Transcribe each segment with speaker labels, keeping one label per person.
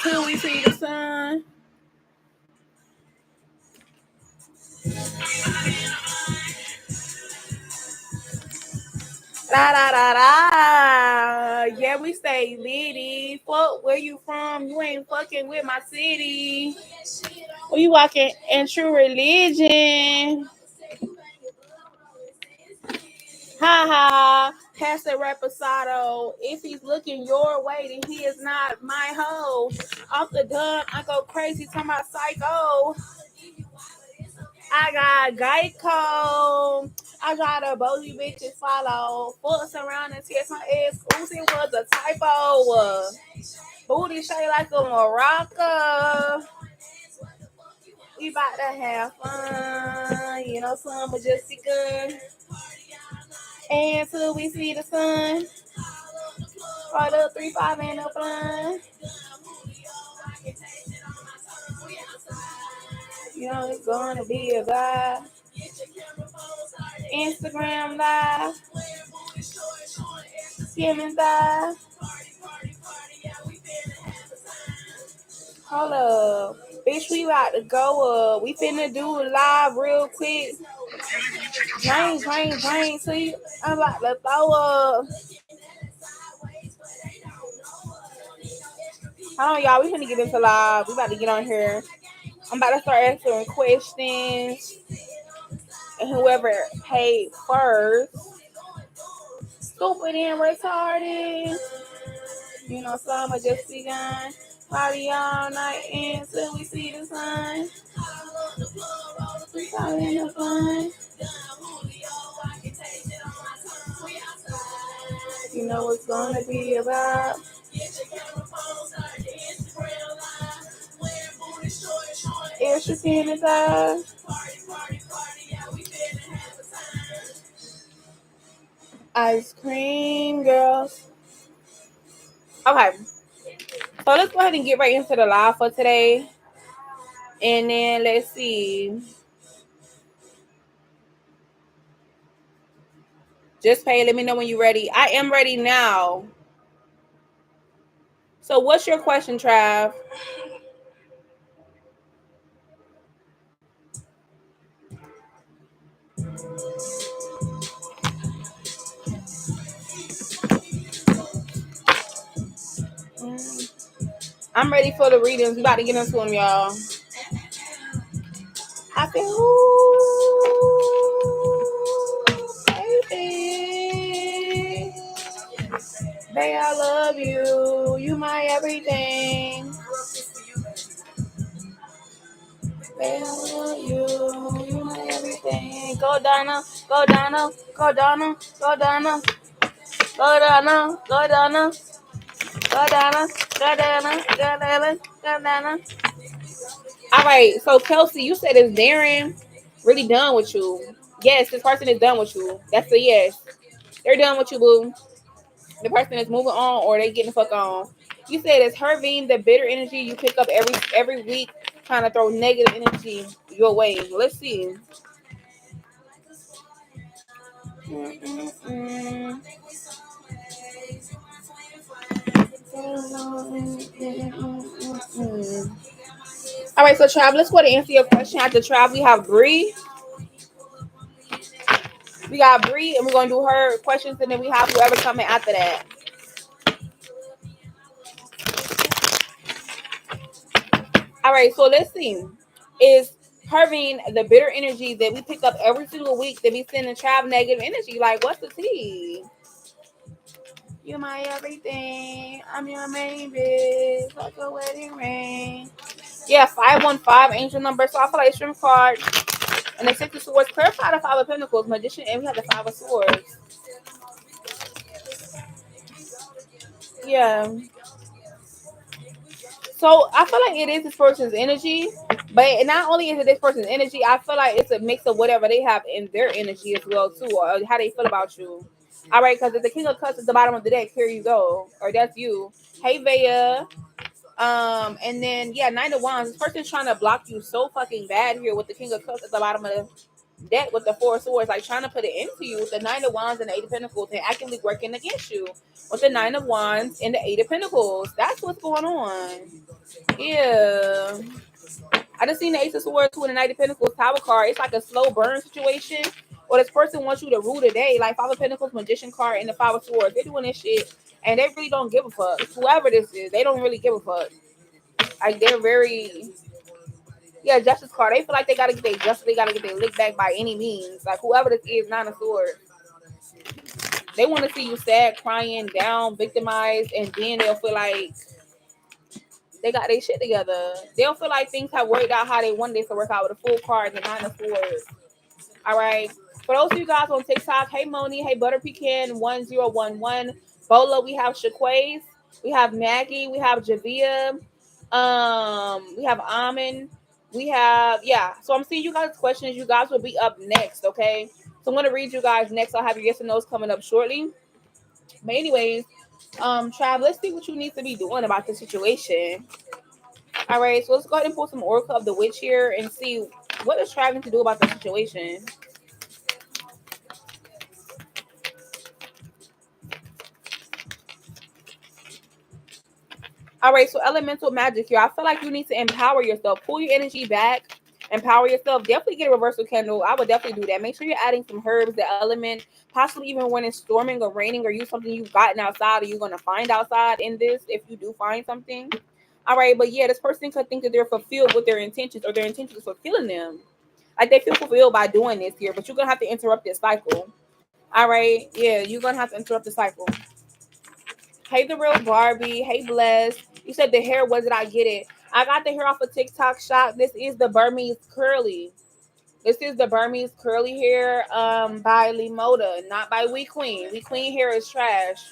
Speaker 1: Till we see the sun. Da da da da. Yeah, we stay litty. Fuck where you from? You ain't fucking with my city. Well, you walking in true religion. Ha ha. Pastor Reposado. If he's looking your way, then he is not my hoe. Off the dun, I go crazy, talking about psycho. I got Geico. I got a bozy bitches follow. Fucks around and tears my ass. Uzi was a typo. Booty shaped like a maraca. We about to have fun. You know, some majestica. And till we see the sun. Right up 3-5 and up line. You know, it's gonna be a vibe. Instagram live. Skimming live. Hold up. Bitch, we about to go up. We finna do it live real quick. Drain. See, I'm about to throw up. Hold on, y'all. We finna get into live. We about to get on here. I'm about to start answering questions. And whoever paid first. Stupid and retarded. You know, summer just begun. Party all night until we see the sun. We having the fun. You know what's gonna be about. Extra sanitizer. Ice cream girls. Okay. So let's go ahead and get right into the live for today. And then let's see. Just pay. Let me know when you're ready. I am ready now. So what's your question, Trav? I'm ready for the readings. We about to get into them, y'all. I feel, baby. Babe, I love you. You my everything. Babe, I love you. You my everything. Go Donna. Go Donna. Go Donna. Go Donna. Go Donna. Go Donna. Go Donna. Go Donna. Go Donna. Go Donna. All right. So Kelsey, you said it's Darren really done with you. Yes, this person is done with you. That's a yes. They're done with you, boo. The person is moving on or they getting the fuck on. You said it's Hervine, the bitter energy you pick up every week, trying to throw negative energy your way. Let's see. All right, so Trav, let's go to answer your question. After Trav, we have Bree. We got Bree, and we're gonna do her questions, and then we have whoever coming after that. All right, so let's see. Is Hervine the bitter energy that we pick up every single week that we sending Trav negative energy? Like, what's the tea? You my everything. I'm your main bitch. Like a wedding ring. Yeah, 515 angel number. So I feel like shrimp card. And the Six of Swords. Clarify the Five of Pentacles. Magician. And we have the Five of Swords. Yeah. So I feel like it is this person's energy. But not only is it this person's energy, I feel like it's a mix of whatever they have in their energy as well, too. Or how they feel about you. All right, because if the King of Cups is the bottom of the deck, here you go. Or that's you. Hey, Vaya. And then yeah, Nine of Wands. This person's trying to block you so fucking bad here with the King of Cups at the bottom of debt with the Four of Swords, like trying to put it into you with the Nine of Wands and the Eight of Pentacles, and actively working against you with the Nine of Wands and the Eight of Pentacles. That's what's going on. Yeah. I just seen the Ace of Swords and the Knight of Pentacles Tower card. It's like a slow burn situation. Or this person wants you to rule the day. Like Five of Pentacles, Magician card, and the Five of Swords. They're doing this shit. And they really don't give a fuck. Whoever this is, they don't really give a fuck. Like they're very... Yeah, Justice card. They feel like they gotta get their justice. They gotta get their lick back by any means. Like whoever this is, Nine of Swords. They want to see you sad, crying, down, victimized. And then they'll feel like they got their shit together. They'll feel like things have worked out how they wanted it to work out with a full card and Nine of Swords. All right. For those of you guys on TikTok, hey Moni, hey Butter Pecan 1011, Bola, we have Shaquaze, we have Maggie, we have Javia, we have Amin, we have So I'm seeing you guys' questions. You guys will be up next, okay? So I'm gonna read you guys next. I'll have your yes and no's coming up shortly. But anyways, Trav, let's see what you need to be doing about the situation. All right, so let's go ahead and pull some Oracle of the Witch here and see what is Trav need to do about the situation. All right, so elemental magic here. I feel like you need to empower yourself. Pull your energy back. Empower yourself. Definitely get a reversal candle. I would definitely do that. Make sure you're adding some herbs, the element, possibly even when it's storming or raining, or use something you've gotten outside or you're going to find outside in this if you do find something. All right, but yeah, this person could think that they're fulfilled with their intentions or their intentions is fulfilling them. Like they feel fulfilled by doing this here, but you're going to have to interrupt this cycle. All right, yeah, you're going to have to interrupt the cycle. Hey, the real Barbie. Hey, Bless. You said the hair wasn't. I get it. I got the hair off a TikTok shop. This is the Burmese curly. This is the Burmese curly hair by Limoda, not by We Queen. We Queen hair is trash.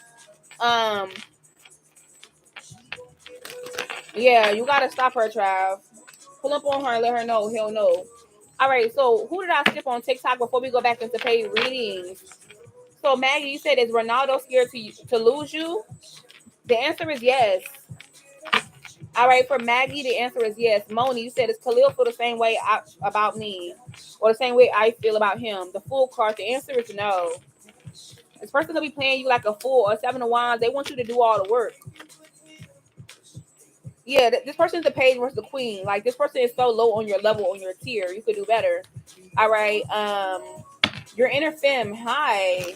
Speaker 1: Yeah, you gotta stop her, Trav. Pull up on her and let her know. He'll know. All right, so who did I skip on TikTok before we go back into paid readings? So Maggie, you said, is Ronaldo scared to lose you? The answer is yes. All right, for Maggie, the answer is yes. Moni, you said, is Khalil feel the same way about me, or the same way I feel about him? The Fool card, the answer is no. This person gonna be playing you like a fool or Seven of Wands. They want you to do all the work. Yeah, this person's the page versus the queen. Like this person is so low on your level, on your tier. You could do better. All right. Your inner femme. Hi.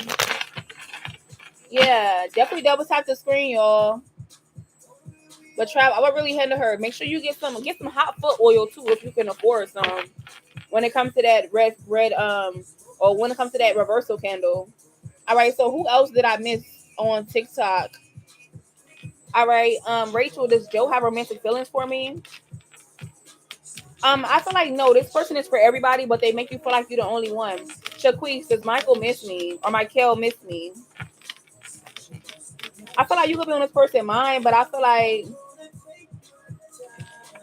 Speaker 1: Yeah, definitely double tap the screen, y'all. But Trav, I would really hand to her. Make sure you get some hot foot oil too if you can afford some. When it comes to that red, or when it comes to that reversal candle. All right. So who else did I miss on TikTok? All right. Rachel, does Joe have romantic feelings for me? I feel like no, this person is for everybody, but they make you feel like you're the only one. Shaquise, does Michael miss me or Michael miss me? I feel like you could be on this person's mind, but I feel like,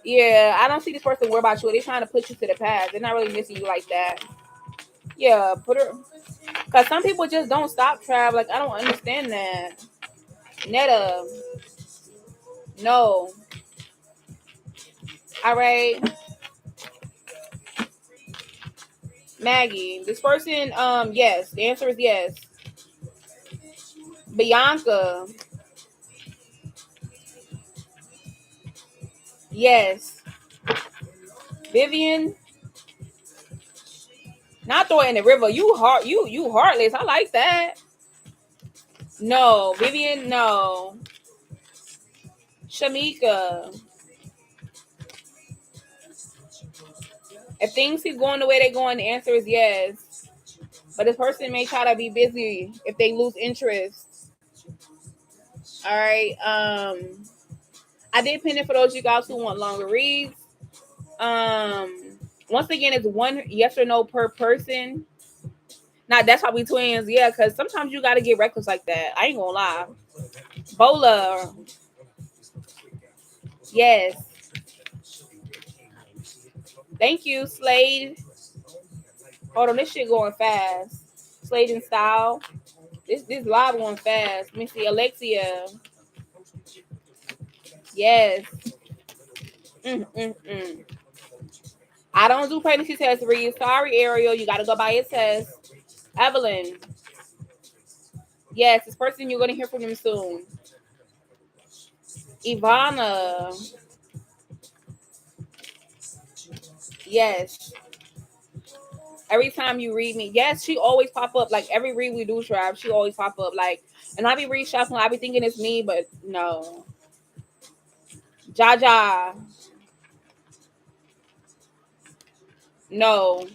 Speaker 1: yeah, I don't see this person worry about you. They're trying to push you to the past. They're not really missing you like that. Yeah, put her. Because some people just don't stop, Trav. Like, I don't understand that. Netta. No. All right. Maggie. This person, yes. The answer is yes. Bianca. Yes. Vivian. Not throw it in the river. You heartless. I like that. No. Vivian, no. Shamika. If things keep going the way they're going, the answer is yes. But this person may try to be busy if they lose interest. All right. I did pin it for those of you guys who want longer reads. Once again, it's one yes or no per person. Now that's why we twins, yeah, because sometimes you gotta get reckless like that. I ain't gonna lie. Bola. Yes. Thank you, Slade. Hold on, this shit going fast. Slade in style. This live going fast. Let me see. Alexia. Yes. I don't do pregnancy test reads. Sorry, Ariel. You got to go by a test. Evelyn. Yes, this person, you're going to hear from them soon. Ivana. Yes. Every time you read me, yes, she always pop up. Like every read we do, Trav, she always pop up. Like, and I be reshuffling. I be thinking it's me, but no. Jaja. No.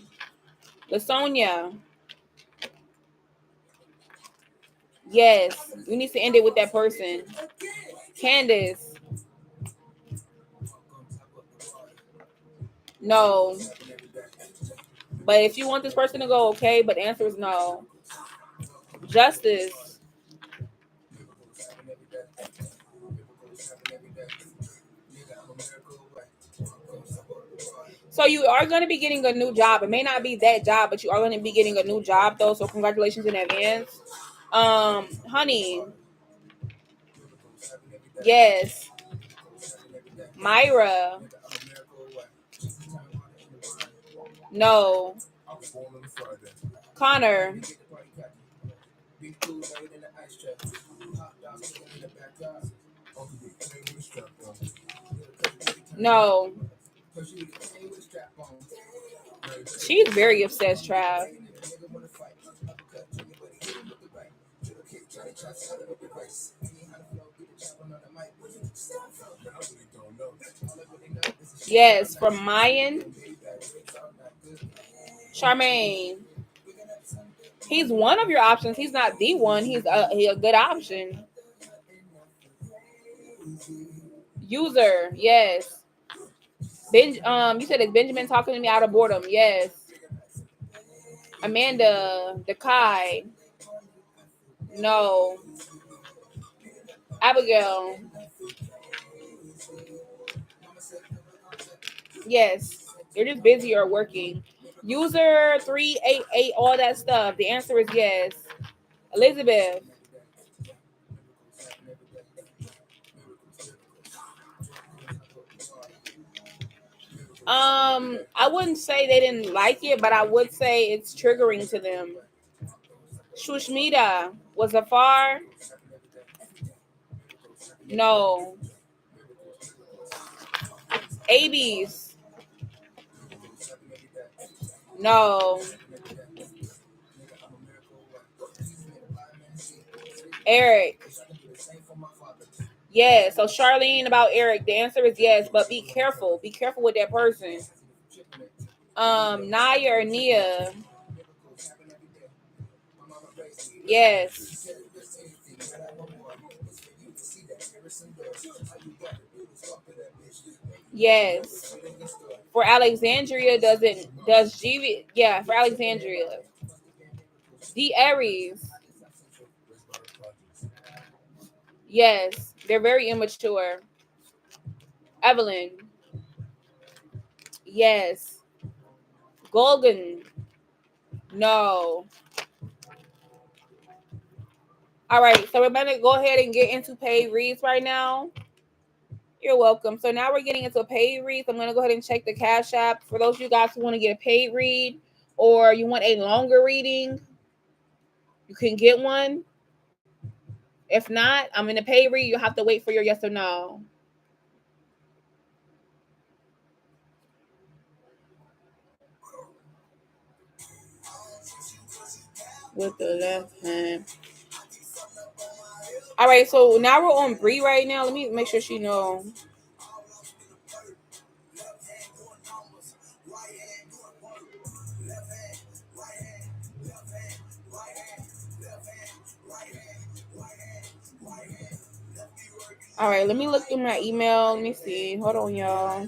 Speaker 1: LaSonia. Yes. You need to end it with that person. Candace. No. But if you want this person to go, okay. But the answer is no. Justice. So you are going to be getting a new job. It may not be that job, but you are going to be getting a new job though. So congratulations in advance. Honey. Yes. Myra. No. Connor. No. She's very obsessed, Trav. Yes, from Mayan. Charmaine. He's one of your options. He's not the one. He's a good option. User. Yes. You said it's Benjamin talking to me out of boredom. Yes. Amanda. Dekai. No. Abigail. Yes. You're just busy or working. User 388, all that stuff. The answer is yes. Elizabeth. I wouldn't say they didn't like it, but I would say it's triggering to them. Shushmita. Was Zafar? No. Abies. No. Eric. Yes. So Charlene about Eric. The answer is yes, but be careful. Be careful with that person. Naya or Nia. Yes. Yes. For Alexandria, does G? Yeah, for Alexandria. The Aries. Yes, they're very immature. Evelyn. Yes. Golden. No. All right, so we're gonna go ahead and get into paid reads right now. You're welcome. So now we're getting into paid reads. I'm gonna go ahead and check the Cash App for those of you guys who want to get a paid read or you want a longer reading. You can get one. If not, I'm in a paid read. You have to wait for your yes or no. With the left hand. All right, so now we're on Bree right now. Let me make sure she know. All right, let me look through my email. Let me see. Hold on, y'all.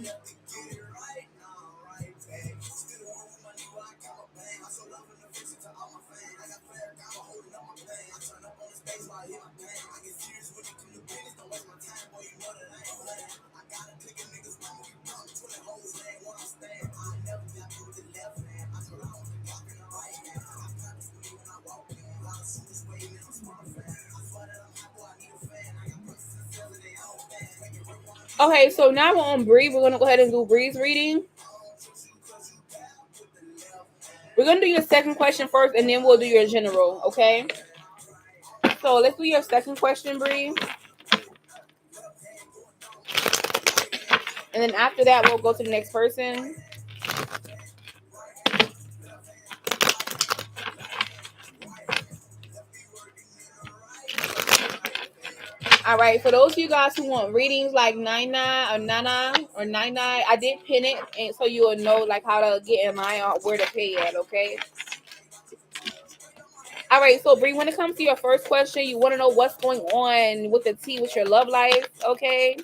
Speaker 1: Okay, so now we're on Bree. We're gonna go ahead and do Bree's reading. We're gonna do your second question first, and then we'll do your general. Okay. So let's do your second question, Bree, and then after that, we'll go to the next person. All right. For those of you guys who want readings like Nina or Nana or Nine, I did pin it, and so you will know like how to get in line or where to pay at. Okay. All right. So Bree, when it comes to your first question, you want to know what's going on with the T with your love life. Okay.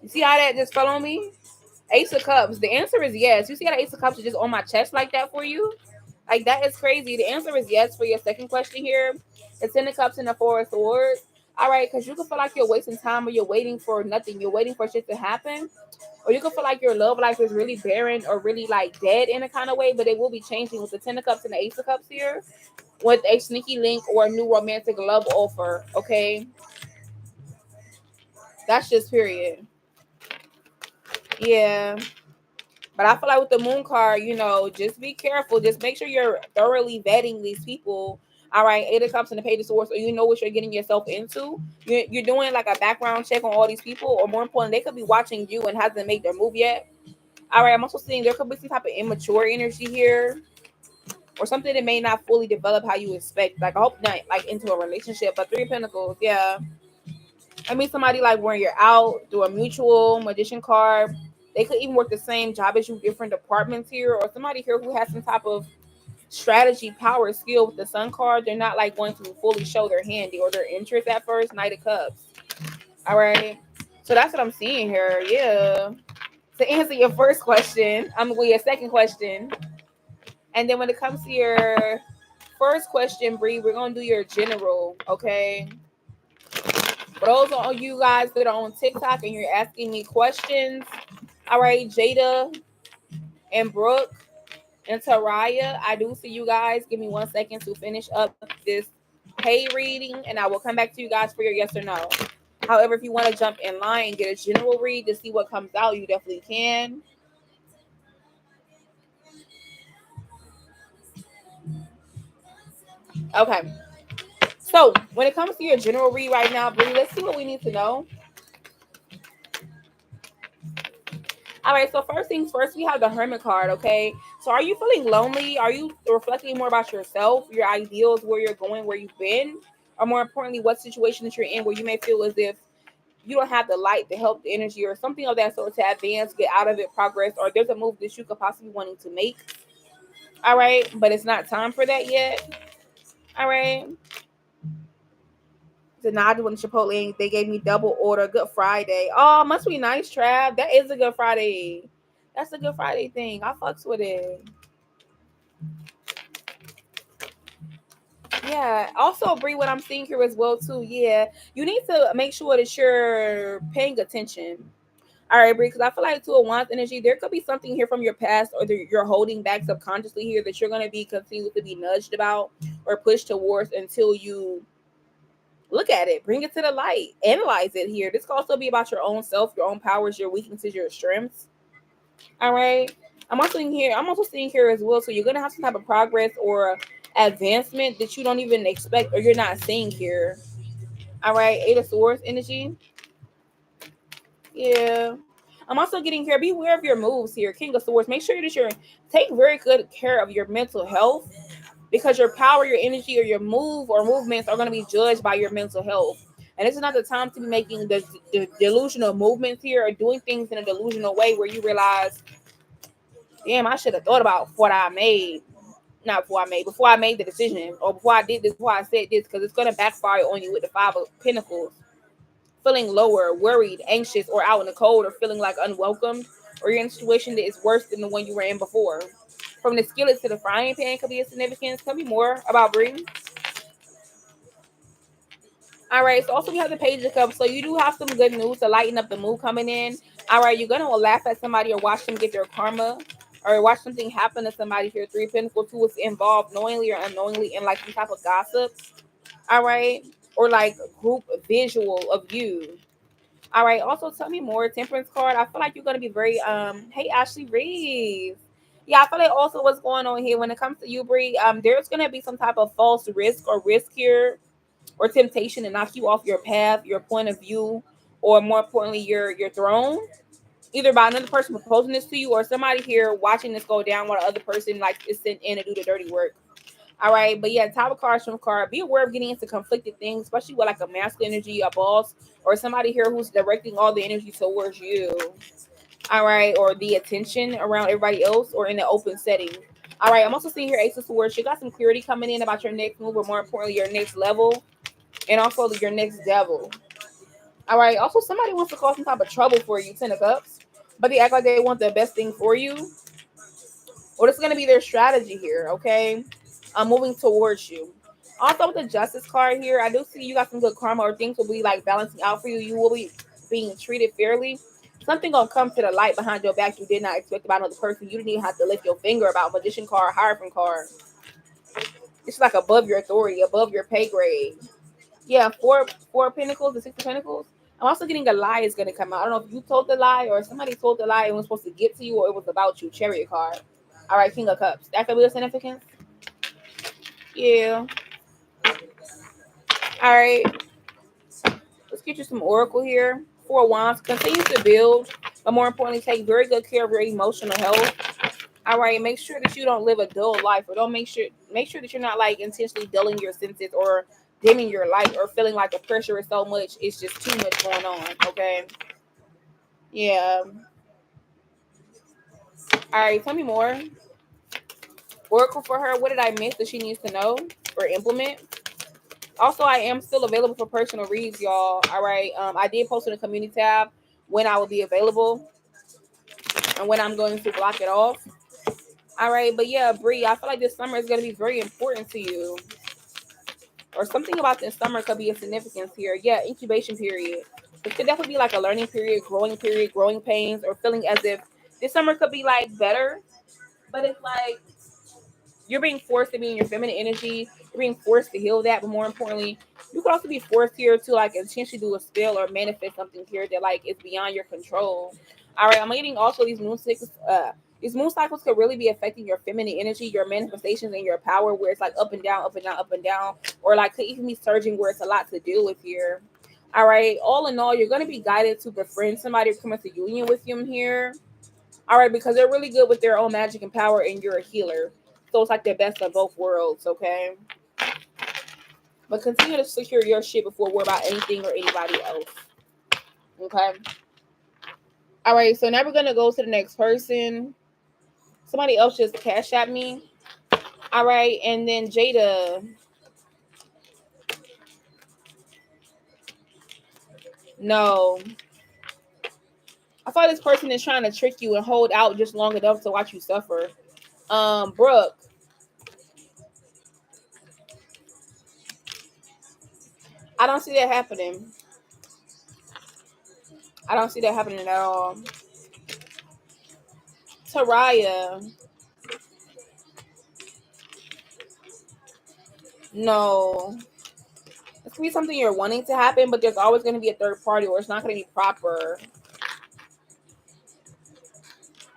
Speaker 1: You see how that just fell on me? Ace of Cups. The answer is yes. You see how the Ace of Cups is just on my chest like that for you? Like that is crazy. The answer is yes for your second question here. The Ten of Cups and the Four of Swords. All right, because you can feel like you're wasting time or you're waiting for nothing. You're waiting for shit to happen. Or you can feel like your love life is really barren or really like dead in a kind of way, but it will be changing with the Ten of Cups and the Ace of Cups here with a sneaky link or a new romantic love offer. Okay. That's just period. Yeah. But I feel like with the moon card, just be careful. Just make sure you're thoroughly vetting these people. All right, Eight of Cups and the Page of Swords, so you know what you're getting yourself into. You're doing like a background check on all these people, or more important, they could be watching you and hasn't made their move yet. All right, I'm also seeing there could be some type of immature energy here, or something that may not fully develop how you expect. Like I hope not like into a relationship, but Three of Pentacles, yeah. I mean, somebody like when you're out, do a mutual magician card. They could even work the same job as you, different departments here, or somebody here who has some type of strategy, power, skill with the Sun card. They're not like going to fully show their hand or their interest at first. Knight of Cups. All right. So that's what I'm seeing here. Yeah. To answer your first question, your second question, and then when it comes to your first question, Bree, we're gonna do your general. Okay. For those of you guys that are on TikTok and you're asking me questions, all right, Jada and Brooke and Taraya, I do see you guys. Give me 1 second to finish up this pay reading, and I will come back to you guys for your yes or no. However, if you want to jump in line and get a general read to see what comes out, you definitely can. Okay. So when it comes to your general read right now, Bree, let's see what we need to know. All right, so first things first, we have the Hermit card, okay? So are you feeling lonely? Are you reflecting more about yourself, your ideals, where you're going, where you've been? Or more importantly, what situation that you're in where you may feel as if you don't have the light, the help, the energy, or something of that sort to advance, get out of it, progress, or there's a move that you could possibly wanting to make. All right, but it's not time for that yet. All right. Denied when Chipotle, they gave me double order. Good Friday. Oh, must be nice, Trav. That is a Good Friday. That's a Good Friday thing. I fucks with it. Yeah. Also, Bree, what I'm seeing here as well too. Yeah, you need to make sure that you're paying attention. All right, Bree, because I feel like Two of Wands energy, there could be something here from your past or that you're holding back subconsciously here that you're going to be continued to be nudged about or pushed towards until you look at it, bring it to the light, analyze it here. This could also be about your own self, your own powers, your weaknesses, your strengths. All right. I'm also seeing here as well. So you're gonna have some type of progress or advancement that you don't even expect or you're not seeing here. All right. Eight of Swords energy. Yeah. I'm also getting here. Be aware of your moves here. King of Swords. Make sure that you're take very good care of your mental health because your power, your energy, or your move or movements are going to be judged by your mental health. And this is not the time to be making the delusional movements here or doing things in a delusional way where you realize, damn, I should have thought about what I made. Not before I made the decision or before I did this, before I said this, because it's going to backfire on you with the Five of Pentacles. Feeling lower, worried, anxious, or out in the cold, or feeling like unwelcomed, or you're in a situation that is worse than the one you were in before. From the skillet to the frying pan could be a significance. Could be more about breathing. All right. So also we have the Page of Cups. So you do have some good news to lighten up the mood coming in. All right. You're gonna laugh at somebody or watch them get their karma, or watch something happen to somebody here. Three of Pentacles, who is involved knowingly or unknowingly in like some type of gossip. All right. Or like group visual of you. All right. Also, tell me more. Temperance card. I feel like you're gonna be very Hey, Ashley Reeves. Yeah, I feel like also what's going on here when it comes to you, Bree. There's gonna be some type of false risk here, or temptation to knock you off your path, your point of view, or more importantly, your throne. Either by another person proposing this to you, or somebody here watching this go down while the other person like is sent in to do the dirty work. All right, but yeah, top of card, from card. Be aware of getting into conflicted things, especially with like a masculine energy, a boss, or somebody here who's directing all the energy towards you. All right, or the attention around everybody else, or in an open setting. All right, I'm also seeing here Ace of Swords. You got some clarity coming in about your next move, or more importantly, your next level, and also your next devil. All right, also somebody wants to cause some type of trouble for you, Ten of Cups, but they act like they want the best thing for you. Or this is going to be their strategy here, okay? Moving towards you. Also with the Justice card here, I do see you got some good karma, or things will be like balancing out for you. You will be being treated fairly. Something gonna come to the light behind your back you did not expect about another person. You didn't even have to lift your finger about. Magician card, Hierophant card. It's like above your authority, above your pay grade. Yeah, four of Pentacles, the Six of Pentacles. I'm also getting a lie is gonna come out. I don't know if you told the lie or somebody told the lie and was supposed to get to you, or it was about you. Chariot card. All right, King of Cups. That could be a significance. Yeah. All right. Let's get you some Oracle here. Four of Wands. Continue to build, but more importantly, take very good care of your emotional health. All right. Make sure that you don't live a dull life, or don't make sure that you're not like intentionally dulling your senses or dimming your light, or feeling like the pressure is so much. It's just too much going on. Okay. Yeah. All right. Tell me more. Oracle for her. What did I miss that she needs to know or implement? Also, I am still available for personal reads, y'all. All right. I did post in the community tab when I will be available and when I'm going to block it off. All right. But yeah, Bree, I feel like this summer is going to be very important to you. Or something about this summer could be a significance here. Yeah, incubation period. It could definitely be like a learning period, growing pains, or feeling as if this summer could be like better. But it's like you're being forced to be in your feminine energy. You're being forced to heal that, but more importantly, you could also be forced here to like intentionally do a spell or manifest something here that like is beyond your control. All right, I'm getting also these moon cycles. These moon cycles could really be affecting your feminine energy, your manifestations, and your power, where it's like up and down, up and down, up and down, or like could even be surging where it's a lot to deal with here. All right, all in all, you're going to be guided to befriend somebody or come into union with them here. All right, because they're really good with their own magic and power, and you're a healer. So it's like the best of both worlds, okay? But continue to secure your shit before worry about anything or anybody else. Okay. All right, so now we're gonna go to the next person. Somebody else just cash at me. All right, and then Jada. No. I thought this person is trying to trick you and hold out just long enough to watch you suffer. Brooke. I don't see that happening. I don't see that happening at all. Taraya. No. It's gonna be something you're wanting to happen, but there's always gonna be a third party, or it's not gonna be proper.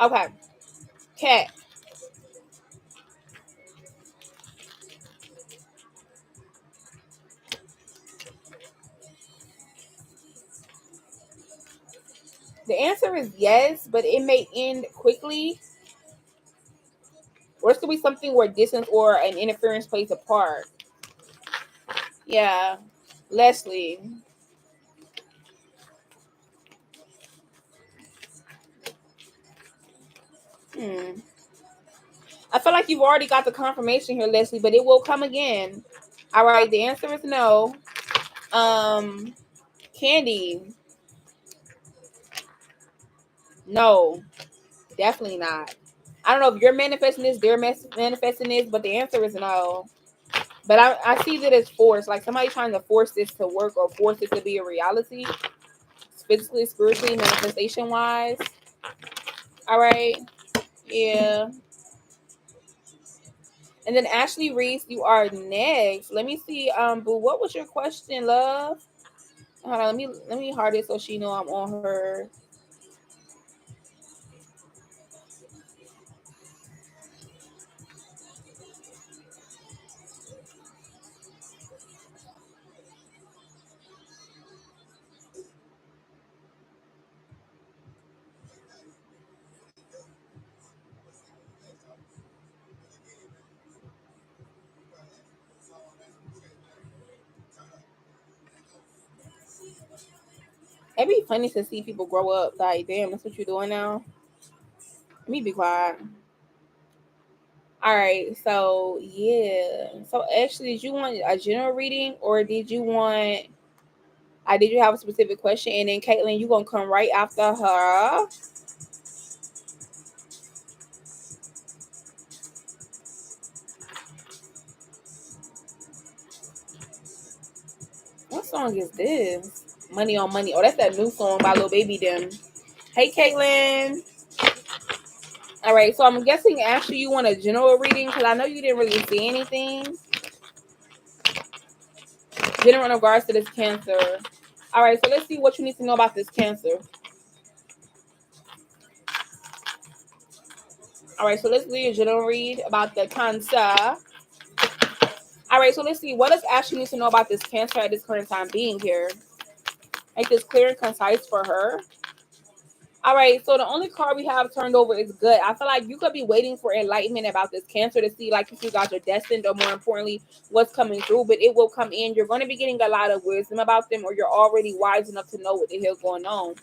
Speaker 1: Okay. Cat. The answer is yes, but it may end quickly, or it's gonna be something where distance or an interference plays a part. Yeah. Leslie. Hmm. I feel like you've already got the confirmation here, Leslie, but it will come again. All right, the answer is no. Um, Candy. No, definitely not. I don't know if you're manifesting this, they're manifesting this, but the answer is no. But I see that as force, like somebody trying to force this to work or force it to be a reality, physically, spiritually, manifestation wise. All right, yeah. And then Ashley Reese, you are next. Let me see, boo. What was your question, love? Hold on, let me heart it so she know I'm on her. It'd be funny to see people grow up. Like, damn, that's what you're doing now. Let me be quiet. All right, so yeah. So actually, did you want a general reading or did you want? I did you have a specific question? And then Caitlin, you gonna come right after her. What song is this? Money on Money. Oh, that's that new song by Lil Baby them. Hey, Caitlin. All right, so I'm guessing actually you want a general reading because I know you didn't really see anything. General in regards to this cancer. All right, so let's see what you need to know about this cancer. All right, so let's do a general read about the cancer. All right, so let's see what does Ashley need to know about this cancer at this current time being here. Make this clear and concise for her. All right, so the only card we have turned over is good. I feel like you could be waiting for enlightenment about this cancer to see, like, if you guys are destined, or more importantly, what's coming through. But it will come in. You're going to be getting a lot of wisdom about them, or you're already wise enough to know what the hell's going on.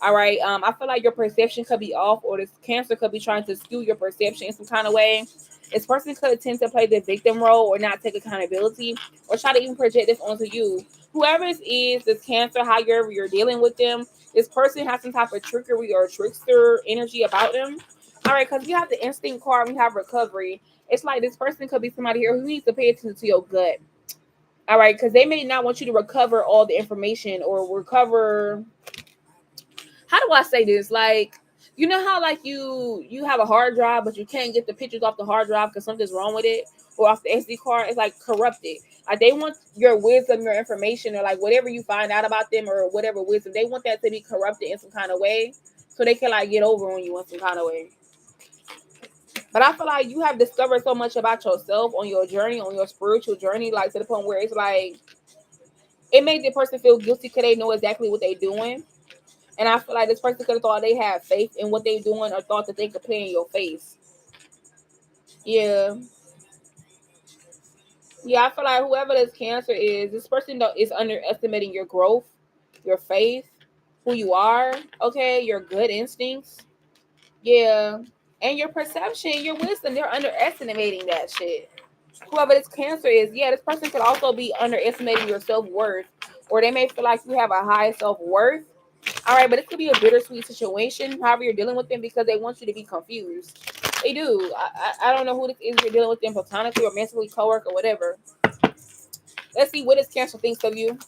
Speaker 1: All right, I feel like your perception could be off, or this cancer could be trying to skew your perception in some kind of way. This person could tend to play the victim role, or not take accountability, or try to even project this onto you. Whoever this is, this cancer, however you're dealing with them, this person has some type of trickery or trickster energy about them. All right, because we have the instinct card, we have recovery. It's like this person could be somebody here who needs to pay attention to your gut. All right, because they may not want you to recover all the information or recover. How do I say this? Like, you know how like you have a hard drive, but you can't get the pictures off the hard drive because something's wrong with it, or off the SD card. It's like corrupted. Like they want your wisdom, your information, or like whatever you find out about them, or whatever wisdom they want that to be corrupted in some kind of way, so they can like get over on you in some kind of way. But I feel like you have discovered so much about yourself on your journey, on your spiritual journey, like to the point where it's like it made the person feel guilty because they know exactly what they're doing. And I feel like this person could have thought they had faith in what they're doing, or thought that they could play in your face. Yeah. Yeah, I feel like whoever this cancer is, this person is underestimating your growth, your faith, who you are, okay, your good instincts. Yeah. And your perception, your wisdom, they're underestimating that shit. Whoever this cancer is, yeah, this person could also be underestimating your self-worth. Or they may feel like you have a high self-worth. All right, but it could be a bittersweet situation, however you're dealing with them, because they want you to be confused. They do. I don't know who this is you're dealing with them platonically or mentally, coworker, whatever. Let's see what this cancer thinks of you.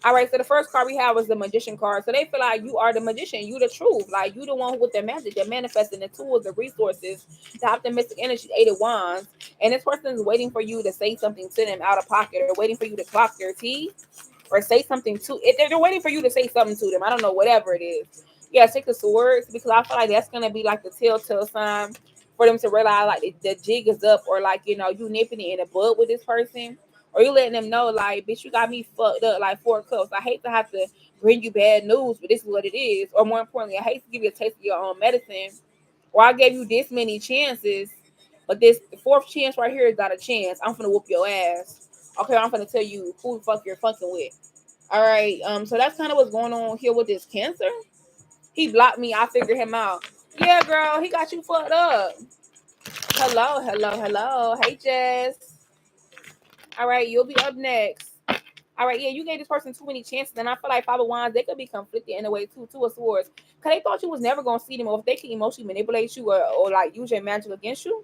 Speaker 1: All right, so the first card we have was the magician card. So they feel like you are the magician, you the truth, like you the one with the magic, the manifesting, the tools, the resources, the optimistic energy, 8 of Wands. And this person is waiting for you to say something to them out of pocket, or waiting for you to clock their teeth, or say something to it. They're waiting for you to say something to them. I don't know, whatever it is. Yeah, 6 of Swords, because I feel like that's gonna be like the telltale sign for them to realize like the jig is up, or like you nipping it in the bud with this person, or you letting them know like, bitch, you got me fucked up, like 4 cups. I hate to have to bring you bad news, but this is what it is. Or more importantly, I hate to give you a taste of your own medicine, or I gave you this many chances, but this fourth chance right here is not a chance. I'm gonna whoop your ass. Okay, I'm gonna tell you who the fuck you're fucking with. All right, so that's kind of what's going on here with this cancer. He blocked me. I figured him out. Yeah, girl, he got you fucked up. Hello, hello, hello. Hey, Jess. All right, you'll be up next. All right, yeah, you gave this person too many chances, and I feel like 5 of Wands, they could be conflicted in a way too. 2 of Swords, because they thought you was never gonna see them, or if they can emotionally manipulate you, or like use your magic against you.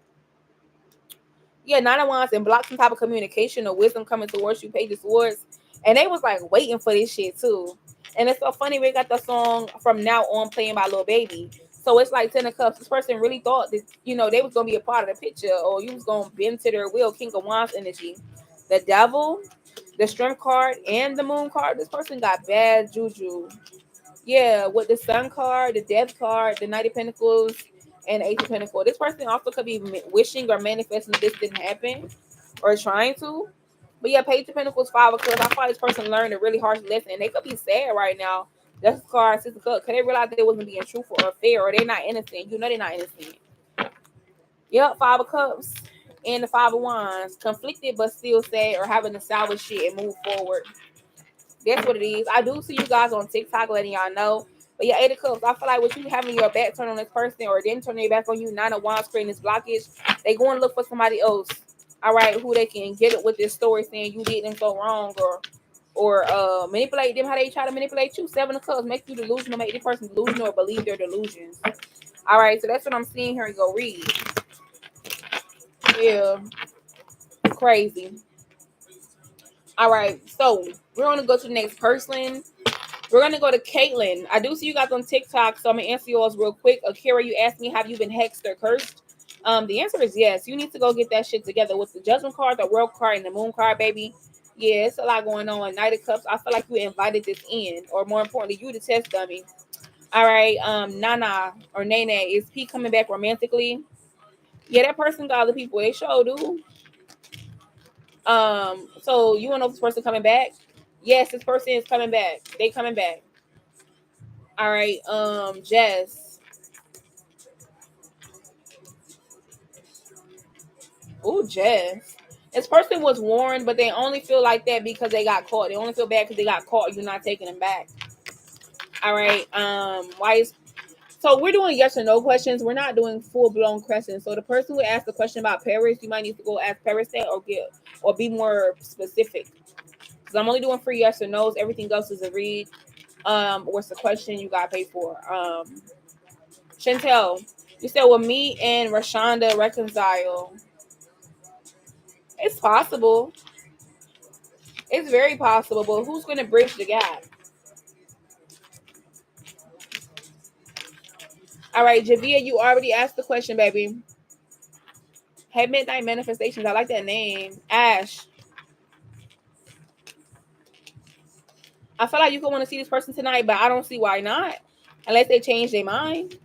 Speaker 1: Yeah, 9 of Wands and block some type of communication or wisdom coming towards you, Page of Swords. And they was like waiting for this shit too. And it's so funny, we got the song From Now On playing by Lil Baby. So it's like 10 of Cups. This person really thought that, they was gonna be a part of the picture, or you was gonna bend to their will. King of Wands energy. The Devil. the strength card and the moon card. This person got bad juju. Yeah, with the sun card, the death card, the Knight of Pentacles, and the Ace of Pentacles. This person also could be wishing or manifesting this didn't happen or trying to. But yeah, Page of Pentacles, Five of Cups. I thought this person learned a really harsh lesson, and they could be sad right now. That's the card, Six of Cups. Because they realize they wasn't being truthful or fair, or they're not innocent. You know they're not innocent. Yep, Five of Cups and the Five of Wands. Conflicted but still sad, or having to salvage shit and move forward. That's what it is. I do see you guys on TikTok letting y'all know. But yeah, Eight of Cups, I feel like with you having your back turned on this person or then turning their back on you, Nine of Wands creating this blockage, they going to look for somebody else, all right, who they can get it with this story saying you did them so wrong or manipulate them how they try to manipulate you. Seven of Cups, make you delusional, make this person delusional or believe their delusions. All right, so that's what I'm seeing here. Go read. Yeah, crazy. All right, so we're going to go to the next person. We're going to go to Caitlin. I do see you guys on TikTok, so I'm going to answer yours real quick. Akira, you asked me, have you been hexed or cursed? The answer is yes. You need to go get that shit together with the Judgment card, the World card, and the Moon card, baby. Yeah, it's a lot going on. Knight of Cups, I feel like you invited this in, or more importantly, you the test dummy. All right, Nana or Nene, is P coming back romantically? Yeah, that person got other people. They sure do. So you want to know if this person coming back? Yes, this person is coming back. They coming back. All right, Jess. Ooh, Jess. This person was warned, but they only feel like that because they got caught. They only feel bad because they got caught. You're not taking them back. All right. Why is so we're doing yes or no questions. We're not doing full blown questions. So the person who asked the question about Paris, you might need to go ask Paris that or be more specific. Because I'm only doing free yes or no's. Everything else is a read. What's the question you got paid for? Chantel, you said will me and Rashonda reconcile? It's possible. It's very possible, but who's going to bridge the gap? All right, Javia, you already asked the question, baby. Hey, Midnight Manifestations. I like that name. Ash. I feel like you could want to see this person tonight, but I don't see why not. Unless they change their mind.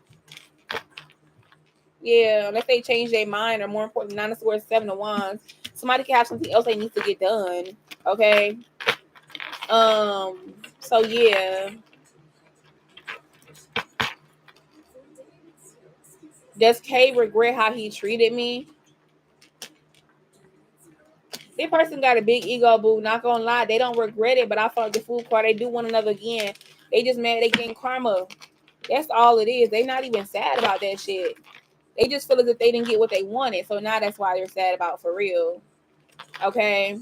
Speaker 1: Yeah, unless they change their mind, or more important, Nine of Swords, Seven of Wands. Somebody can have something else they need to get done. Okay. So yeah. Does Kay regret how he treated me? This person got a big ego, boo. Not gonna lie, they don't regret it, but I felt the food card. They do one another again. They just mad they getting karma. That's all it is. They not even sad about that shit. They just feel as if they didn't get what they wanted. So now that's why they're sad about for real. Okay.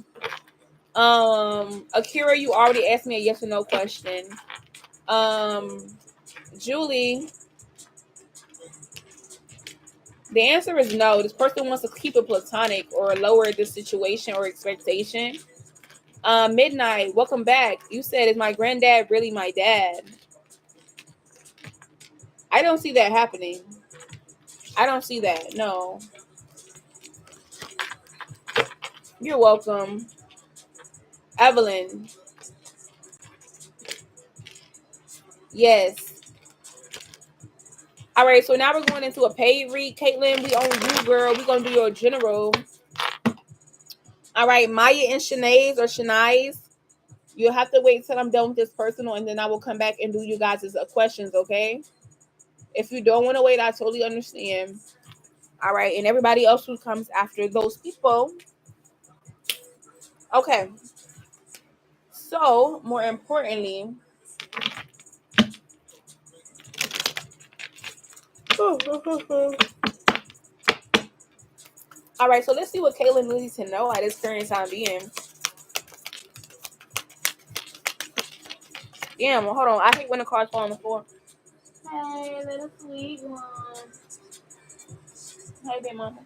Speaker 1: Akira, you already asked me a yes or no question. Julie, the answer is no. This person wants to keep it platonic or lower the situation or expectation. Midnight, welcome back. You said, is my granddad really my dad? I don't see that happening. I don't see that. No. You're welcome. Evelyn. Yes. All right, so now we're going into a paid read. Caitlin, we on you, girl. We're going to do your general. All right, Maya and Shanice, you'll have to wait till I'm done with this personal, and then I will come back and do you guys' questions, okay? If you don't want to wait, I totally understand. All right, and everybody else who comes after those people. Okay. So, more importantly, all right, so let's see what Caitlin needs to know at this current time being. Damn, well, hold on. I hate when the cards fall on the floor. Hey, little sweet one. Hey, big mama.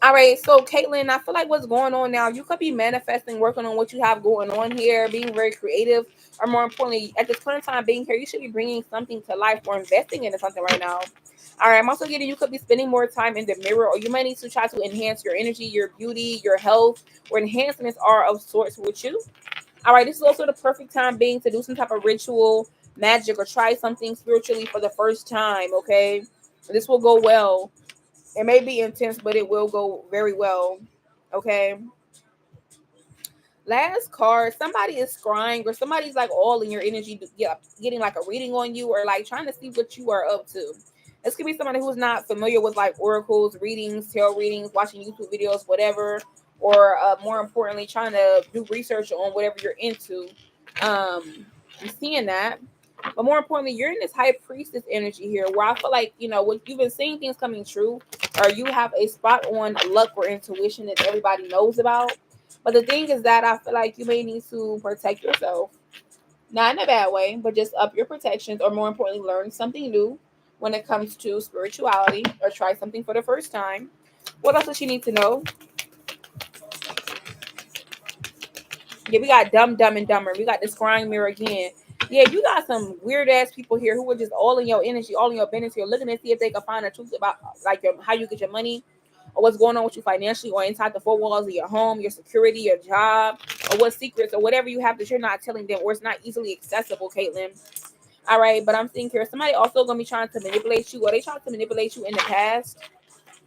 Speaker 1: All right, so Caitlin, I feel like what's going on now, you could be manifesting, working on what you have going on here, being very creative, or more importantly, at this current time being here, you should be bringing something to life or investing into something right now. All right, I'm also getting you could be spending more time in the mirror, or you might need to try to enhance your energy, your beauty, your health, or enhancements are of sorts with you. All right, this is also the perfect time being to do some type of ritual, magic, or try something spiritually for the first time. Okay, this will go well. It may be intense, but it will go very well. Okay. Last card, somebody is scrying or somebody's like all in your energy, getting like a reading on you or like trying to see what you are up to. This could be somebody who's not familiar with like oracles, readings, tarot readings, watching YouTube videos, whatever, or more importantly, trying to do research on whatever you're into. I'm seeing that. But more importantly, you're in this high priestess energy here where I feel like, what you've been seeing things coming true, or you have a spot on luck or intuition that everybody knows about. But the thing is that I feel like you may need to protect yourself, not in a bad way, but just up your protections, or more importantly, learn something new when it comes to spirituality or try something for the first time. What else does she need to know? Yeah, we got Dumb, Dumb, and Dumber. We got this crying mirror again. Yeah, you got some weird ass people here who are just all in your energy, all in your business here, looking to see if they can find the truth about like how you get your money, or what's going on with you financially, or inside the four walls of your home, your security, your job, or what secrets or whatever you have that you're not telling them, or it's not easily accessible, Caitlin. All right, but I'm thinking here, somebody also gonna be trying to manipulate you, or they tried to manipulate you in the past.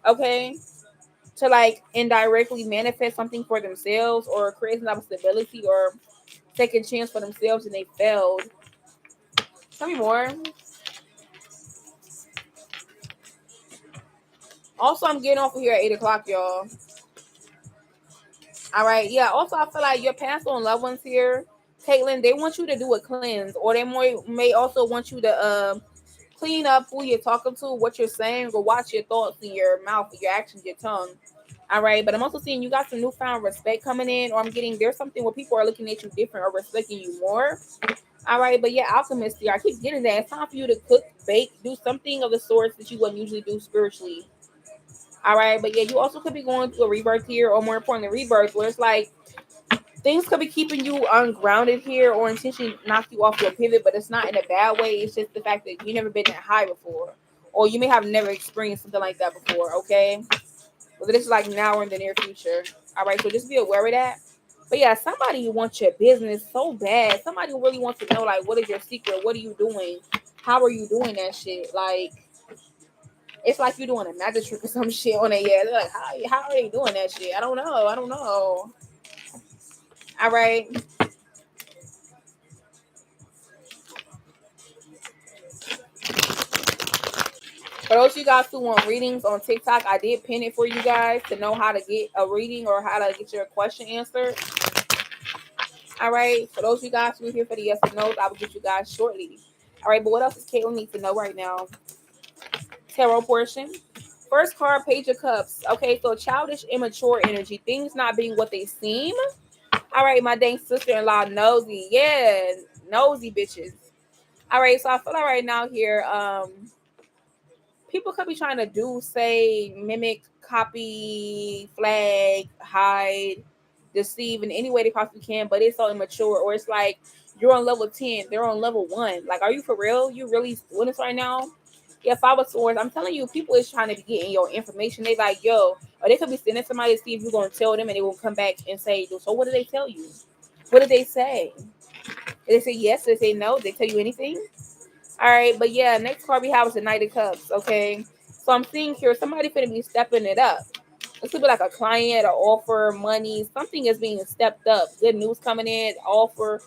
Speaker 1: Okay, to like indirectly manifest something for themselves or create some type of stability or take a chance for themselves and they failed. Tell me more. Also, I'm getting off of here at 8 o'clock, y'all. All right, yeah. Also, I feel like your past on loved ones here, Caitlin, they want you to do a cleanse, or they may also want you to clean up who you're talking to, what you're saying, or watch your thoughts in your mouth, your actions, your tongue. All right, but I'm also seeing you got some newfound respect coming in, or I'm getting there's something where people are looking at you different or respecting you more. All right, but yeah, alchemist here. I keep getting that. It's time for you to cook, bake, do something of the sorts that you wouldn't usually do spiritually. All right, but yeah, you also could be going through a rebirth here, or more importantly, rebirth, where it's like things could be keeping you ungrounded here, or intentionally knock you off your pivot, but it's not in a bad way. It's just the fact that you've never been that high before, or you may have never experienced something like that before. Okay, but this is like now or in the near future. All right, so just be aware of that. But yeah, somebody wants your business so bad. Somebody really wants to know, like, what is your secret? What are you doing? How are you doing that shit? Like, it's like you doing a magic trick or some shit on it. Yeah, they're like, how are they doing that shit? I don't know. I don't know. All right. For those of you guys who want readings on TikTok, I did pin it for you guys to know how to get a reading or how to get your question answered. All right. For those of you guys who are here for the yes or no's, I will get you guys shortly. All right. But what else does Caitlin need to know right now? Tarot portion. First card, Page of Cups. Okay, so childish, immature energy. Things not being what they seem. All right, my dang sister-in-law, nosy. Yeah, nosy bitches. All right, so I feel like right now here, people could be trying to do, say, mimic, copy, flag, hide, deceive in any way they possibly can, but it's so immature, or it's like you're on level 10, they're on level 1. Like, are you for real? You really doing this right now? Yeah, 5 of Swords. I'm telling you, people is trying to be getting your information. They like, yo, or they could be sending somebody to see if you're gonna tell them, and they will come back and say, so what did they tell you? What did they say? Did they say yes? Did they say no? Did they tell you anything? All right, but yeah, next card we have is the Knight of Cups. Okay, so I'm seeing here somebody finna be stepping it up. This could be like a client, or offer, money. Something is being stepped up. Good news coming in, offer,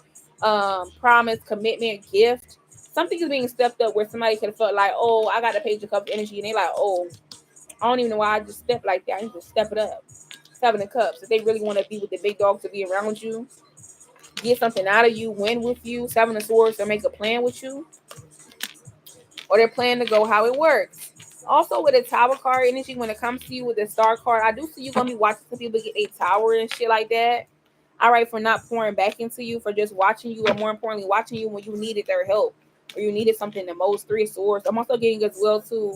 Speaker 1: promise, commitment, gift. Something is being stepped up where somebody could have felt like, oh, I got a Page of Cups energy, and they like, oh, I don't even know why I just stepped like that. I need to step it up. 7 of Cups. If they really want to be with the big dog to be around you, get something out of you, win with you. 7 of Swords, or make a plan with you, or they're planning to go how it works. Also, with a tower card energy, when it comes to you with the star card, I do see you gonna be watching some people get a tower and shit like that. All right, for not pouring back into you, for just watching you, or more importantly, watching you when you needed their help or you needed something the most. 3 of Swords. I'm also getting as well too.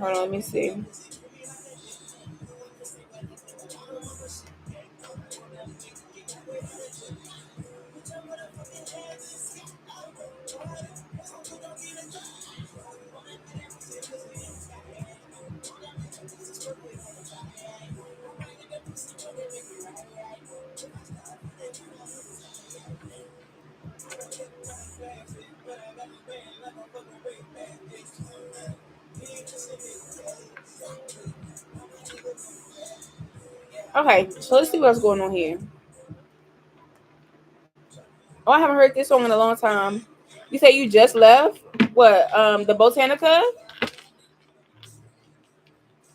Speaker 1: Hold on, let me see. Okay, so let's see what's going on here. Oh, I haven't heard this song in a long time. You say you just left? What? The Botanica?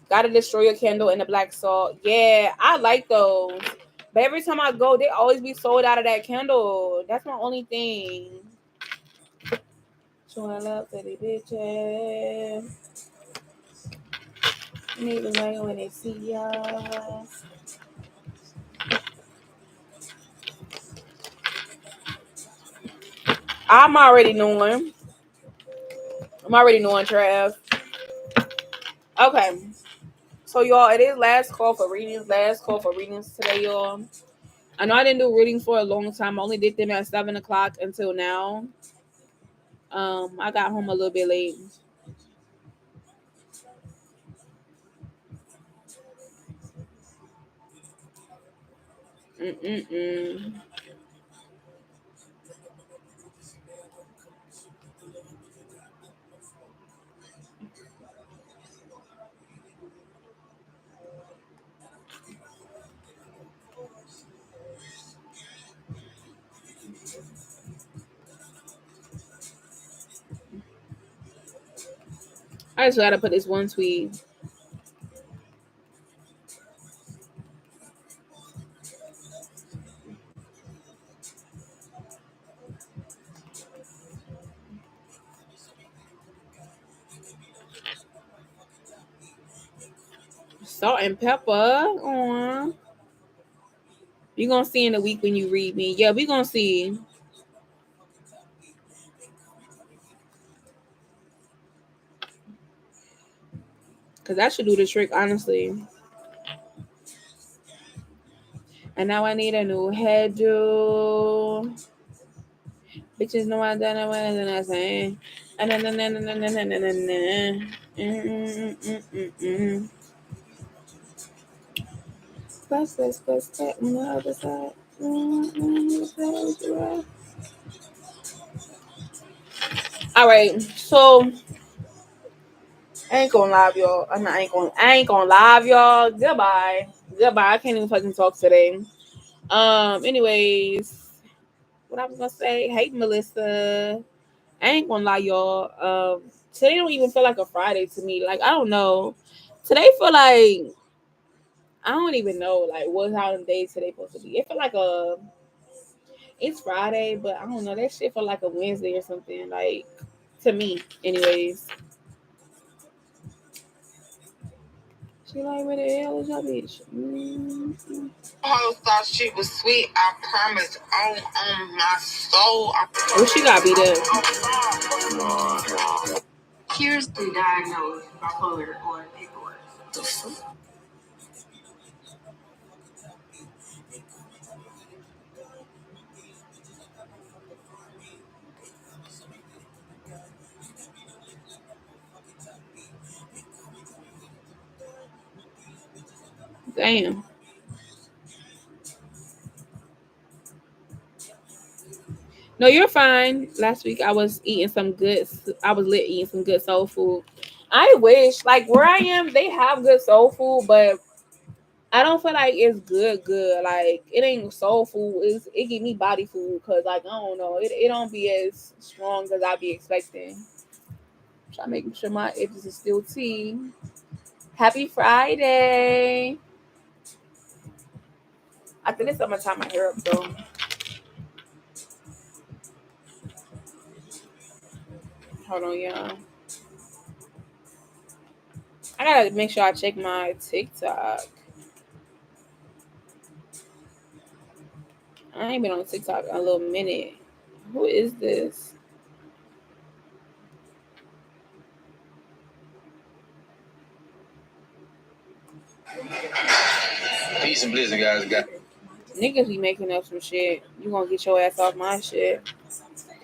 Speaker 1: Gotta destroy your candle in the black salt. Yeah, I like those. But every time I go, they always be sold out of that candle. That's my only thing. Showing love to the bitches. Niggas like when they see y'all. I'm already knowing. I'm already knowing, Trav. Okay. So, y'all, it is last call for readings. Last call for readings today, y'all. I know I didn't do readings for a long time. I only did them at 7 o'clock until now. I got home a little bit late. Mm-mm-mm. I just gotta put this one tweet. Salt and pepper. Aw. You gonna see in the week when you read me. Yeah, we gonna see. Cause that should do the trick, honestly. And now I need a new hairdo. Bitches know I done it when I'm saying. Plus, that on the other side. All right, so I ain't gonna lie, y'all. I ain't gonna lie, y'all. Goodbye. Goodbye. I can't even fucking talk today. Anyways, what I was gonna say, hey Melissa. I ain't gonna lie, y'all. Today don't even feel like a Friday to me. Like, I don't know. Today feel like I don't even know like what how the day today supposed to be. It feel like it's Friday, but I don't know. That shit feel like a Wednesday or something. Like to me, anyways. She like, where the hell is your bitch? Mm-hmm. Hoes thought she was sweet. I promise on my soul. What she got beat up? Here's the diagnosed bipolar on paperwork. Damn. No, you're fine. Last week I was eating some good. I was lit eating some good soul food. I wish, like where I am, they have good soul food, but I don't feel like it's good. Good, like it ain't soul food. It give me body food because like I don't know, it don't be as strong as I be expecting. Try making sure my edges is still tea. Happy Friday. I think it's gonna tie my hair up though. Hold on, y'all. I gotta make sure I check my TikTok. I ain't been on TikTok in a little minute. Who is this?
Speaker 2: Peace and blizzard, guys.
Speaker 1: Niggas be making up some shit. You gonna get your ass off my shit.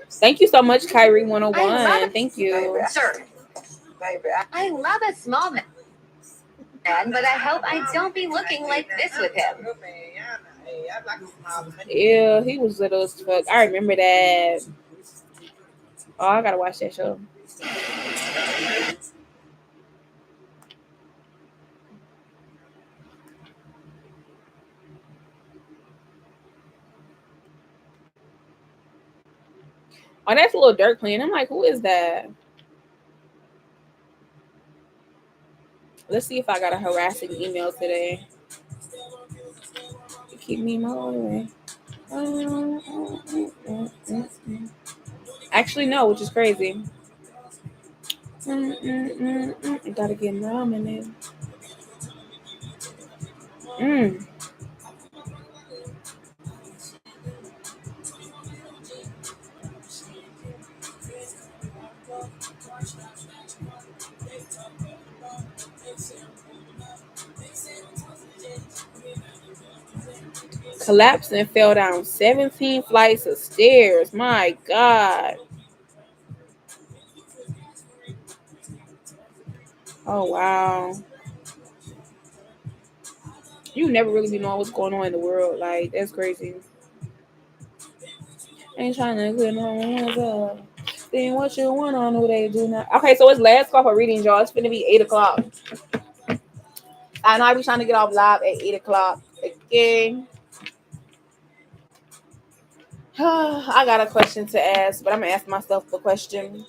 Speaker 1: Thank you so much, Kyrie 101. Thank you.
Speaker 3: Sure. I love a small man, but I hope I don't be looking like this with him.
Speaker 1: Yeah, he was little as fuck. I remember that. Oh, I gotta watch that show. Oh, that's a little Dirk playing. I'm like, who is that? Let's see if I got a harassing email today. Keep me motivated. Actually, no, which is crazy. Gotta get nominated. Collapsed and fell down 17 flights of stairs. My God. Oh, wow. You never really be knowing what's going on in the world. Like, that's crazy. Ain't trying to clear no one's up. Then what you want on who they do not. Okay, so it's last call for readings, y'all. It's gonna be 8 o'clock. I know I be trying to get off live at 8 o'clock again. I got a question to ask, but I'm gonna ask myself a question.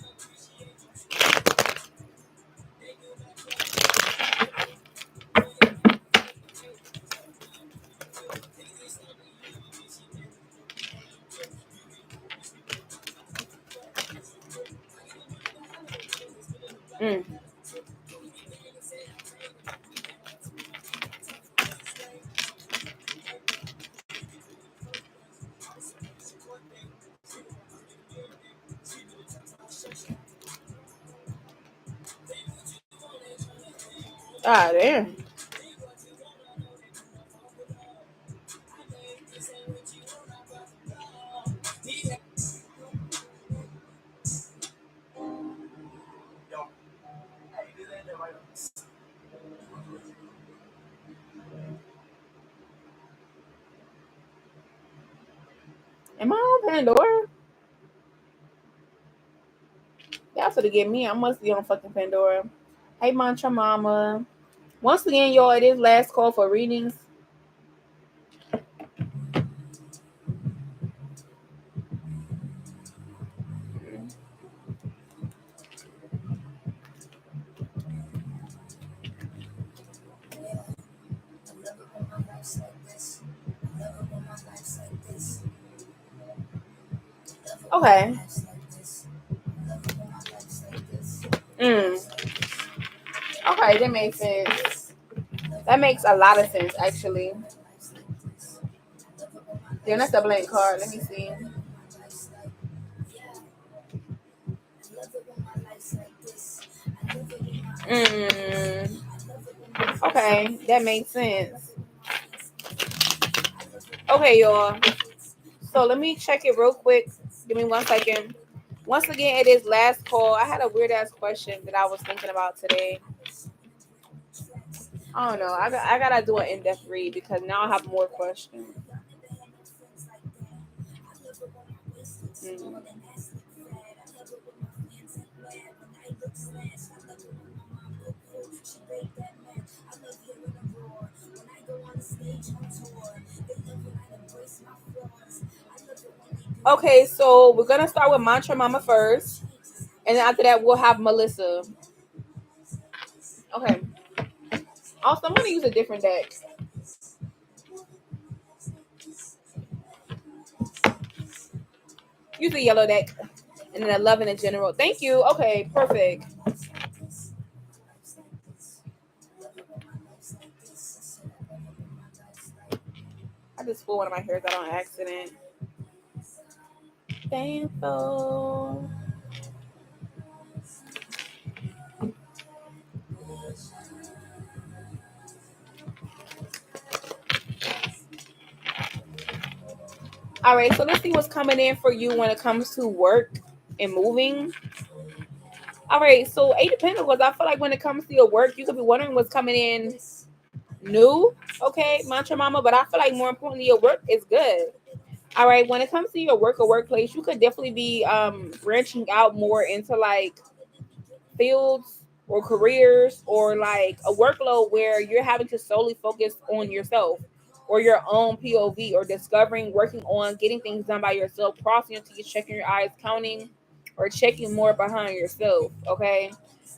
Speaker 1: Ah, damn. Am I on Pandora? Y'all should have get me. I must be on fucking Pandora. Hey, Mantra Mama. Once again, y'all, it is last call for readings. Okay. Okay, that makes sense. That makes a lot of sense, actually. Then that's a blank card. Let me see. Okay, that makes sense. Okay, y'all. So let me check it real quick. Give me 1 second. Once again, it is last call. I had a weird ass question that I was thinking about today. I don't know. I gotta do an in-depth read because now I have more questions. Okay, so we're gonna start with Mantra Mama first, and then after that we'll have Melissa. Okay. Also, I'm gonna use a different deck. Use the yellow deck, and then 11 in general. Thank you. Okay, perfect. I just pulled one of my hairs out on accident. Thankful. All right, so let's see what's coming in for you when it comes to work and moving. All right, so Eight of Pentacles, I feel like when it comes to your work, you could be wondering what's coming in new, okay, Mantra Mama, but I feel like more importantly, your work is good. All right, when it comes to your work or workplace, you could definitely be branching out more into like fields or careers or like a workload where you're having to solely focus on yourself or your own POV or discovering, working on getting things done by yourself, crossing your T's, checking your eyes, counting or checking more behind yourself. Okay.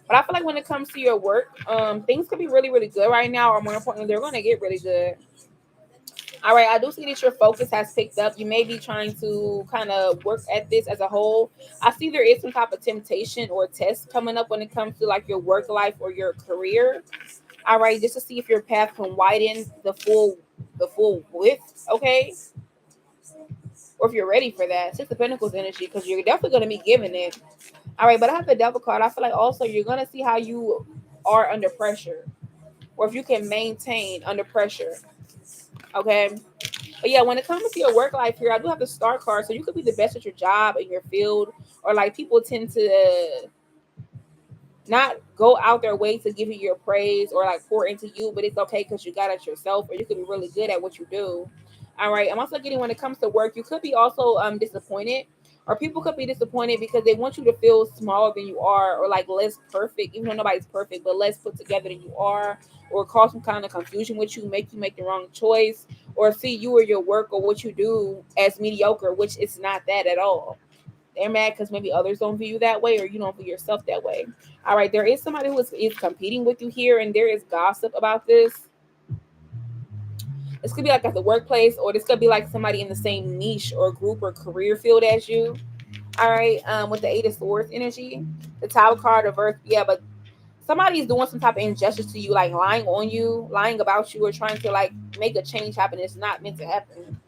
Speaker 1: But I feel like when it comes to your work, things could be really, really good right now, or more importantly, they're going to get really good. All right, I do see that your focus has picked up. You may be trying to kind of work at this as a whole. I see there is some type of temptation or test coming up when it comes to like your work life or your career. All right, just to see if your path can widen the full width, okay? Or if you're ready for that. Six of Pentacles energy, because you're definitely going to be giving it. All right, but I have the Devil card. I feel like also you're going to see how you are under pressure, or if you can maintain under pressure, okay? But yeah, when it comes to your work life here, I do have the star card. So you could be the best at your job in your field, or like people tend to not go out their way to give you your praise or like pour into you, but it's okay because you got it yourself, or you could be really good at what you do. All right. I'm also getting when it comes to work, you could be also disappointed, or people could be disappointed because they want you to feel smaller than you are, or like less perfect, even though nobody's perfect, but less put together than you are, or cause some kind of confusion with you make the wrong choice, or see you or your work or what you do as mediocre, which it's not that at all. They're mad because maybe others don't view you that way, or you don't view yourself that way. All right, there is somebody who is competing with you here, and there is gossip about this. This could be like at the workplace, or this could be like somebody in the same niche or group or career field as you. All right, with the Eight of Swords energy, the Tower card reverse, yeah, but somebody's doing some type of injustice to you, like lying on you, lying about you, or trying to like make a change happen. It's not meant to happen.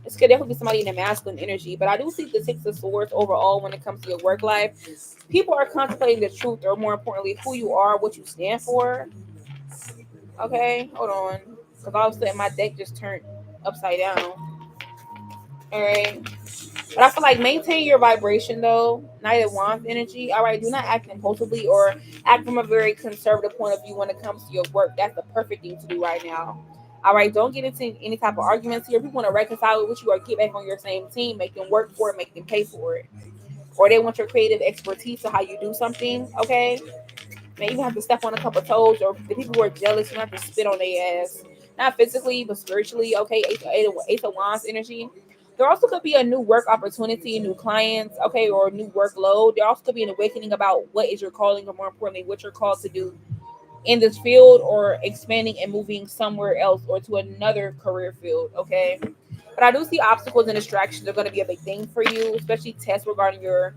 Speaker 1: This could definitely be somebody in a masculine energy, but I do see the Six of Swords overall when it comes to your work life. People are contemplating the truth, or more importantly, who you are, what you stand for. Okay, hold on, because all of a sudden my deck just turned upside down. All right, but I feel like maintain your vibration though. Knight of Wands energy. All right, do not act impulsively or act from a very conservative point of view when it comes to your work. That's the perfect thing to do right now. All right, don't get into any type of arguments here. People want to reconcile with you or get back on your same team, make them work for it, make them pay for it, or they want your creative expertise to how you do something. Okay, maybe you have to step on a couple toes, or the people who are jealous, you have to spit on their ass, not physically but spiritually. Okay, Ace of Wands energy. There also could be a new work opportunity, new clients, okay, or a new workload. There also could be an awakening about what is your calling, or more importantly, what you're called to do in this field, or expanding and moving somewhere else or to another career field. Okay, but I do see obstacles and distractions are going to be a big thing for you, especially tests regarding your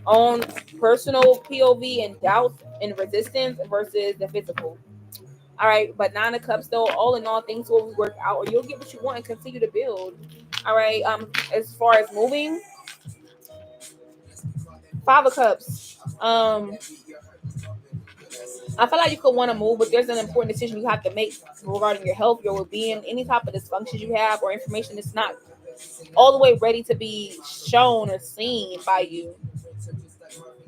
Speaker 1: own personal POV and doubts and resistance versus the physical. All right, but Nine of Cups though, all in all, things will work out, or you'll get what you want and continue to build. All right, as far as moving, Five of Cups. I feel like you could want to move, but there's an important decision you have to make regarding your health, your well-being, any type of dysfunctions you have, or information that's not all the way ready to be shown or seen by you.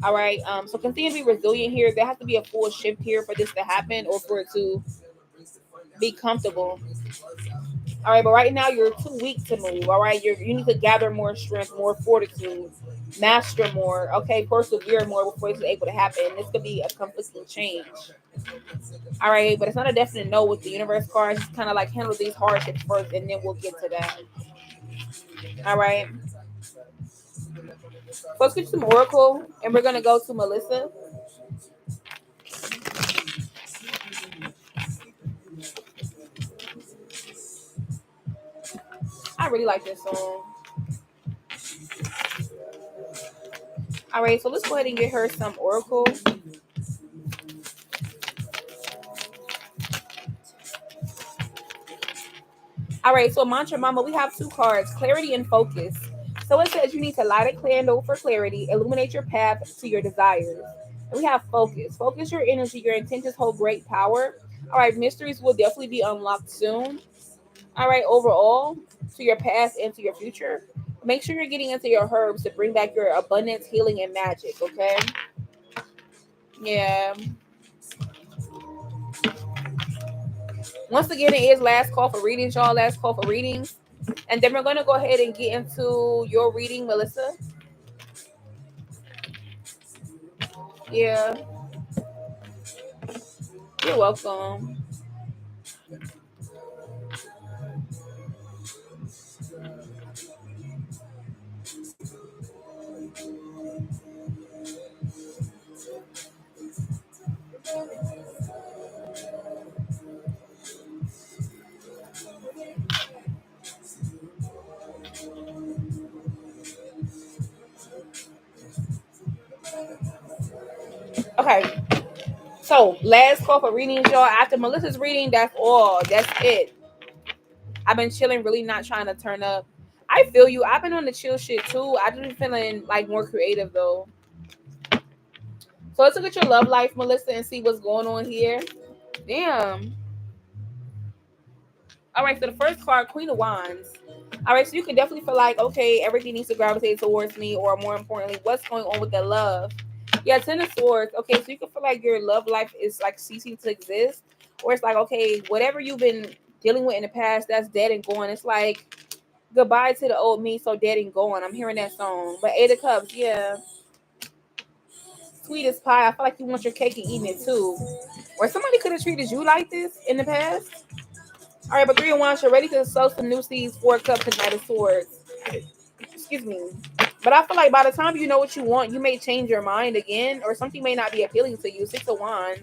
Speaker 1: All right. So continue to be resilient here. There has to be a full shift here for this to happen, or for it to be comfortable. All right, but right now you're too weak to move. All right, you need to gather more strength, more fortitude, master more. Okay, persevere more before it's able to happen. This could be a conflicting change. All right, but it's not a definite no with the universe cards. Just kind of like handle these hardships first, and then we'll get to that. All right. So let's get some oracle, and we're gonna go to Melissa. I really like this song. All right, so let's go ahead and get her some oracle. All right, so Mantra Mama, we have two cards, clarity and focus. So it says you need to light a candle for clarity, illuminate your path to your desires. And we have focus. Focus your energy, your intentions hold great power. All right, mysteries will definitely be unlocked soon. All right, overall, to your past and to your future. Make sure you're getting into your herbs to bring back your abundance, healing, and magic, okay? Yeah. Once again, it is last call for readings, y'all. Last call for readings. And then we're going to go ahead and get into your reading, Melissa. Yeah. You're welcome. Okay. So, last call for readings, y'all. After Melissa's reading, that's all. That's it. I've been chilling, really not trying to turn up. I feel you. I've been on the chill shit too. I've just been feeling like more creative though. So let's look at your love life, Melissa, and see what's going on here. Damn. All right, so the first card, Queen of Wands. All right, so you can definitely feel like, okay, everything needs to gravitate towards me, or more importantly, what's going on with the love? Yeah, Ten of Swords. Okay, so you can feel like your love life is like ceasing to exist, or it's like, okay, whatever you've been dealing with in the past, that's dead and gone. It's like goodbye to the old me, so dead and gone. I'm hearing that song. But Eight of Cups, yeah. Sweet as pie. I feel like you want your cake and eating it too. Or somebody could have treated you like this in the past. All right, but Three of Wands, you're ready to sow some new seeds. Four of Cups and Knight of Swords. Excuse me. But I feel like by the time you know what you want, you may change your mind again, or something may not be appealing to you. Six of Wands.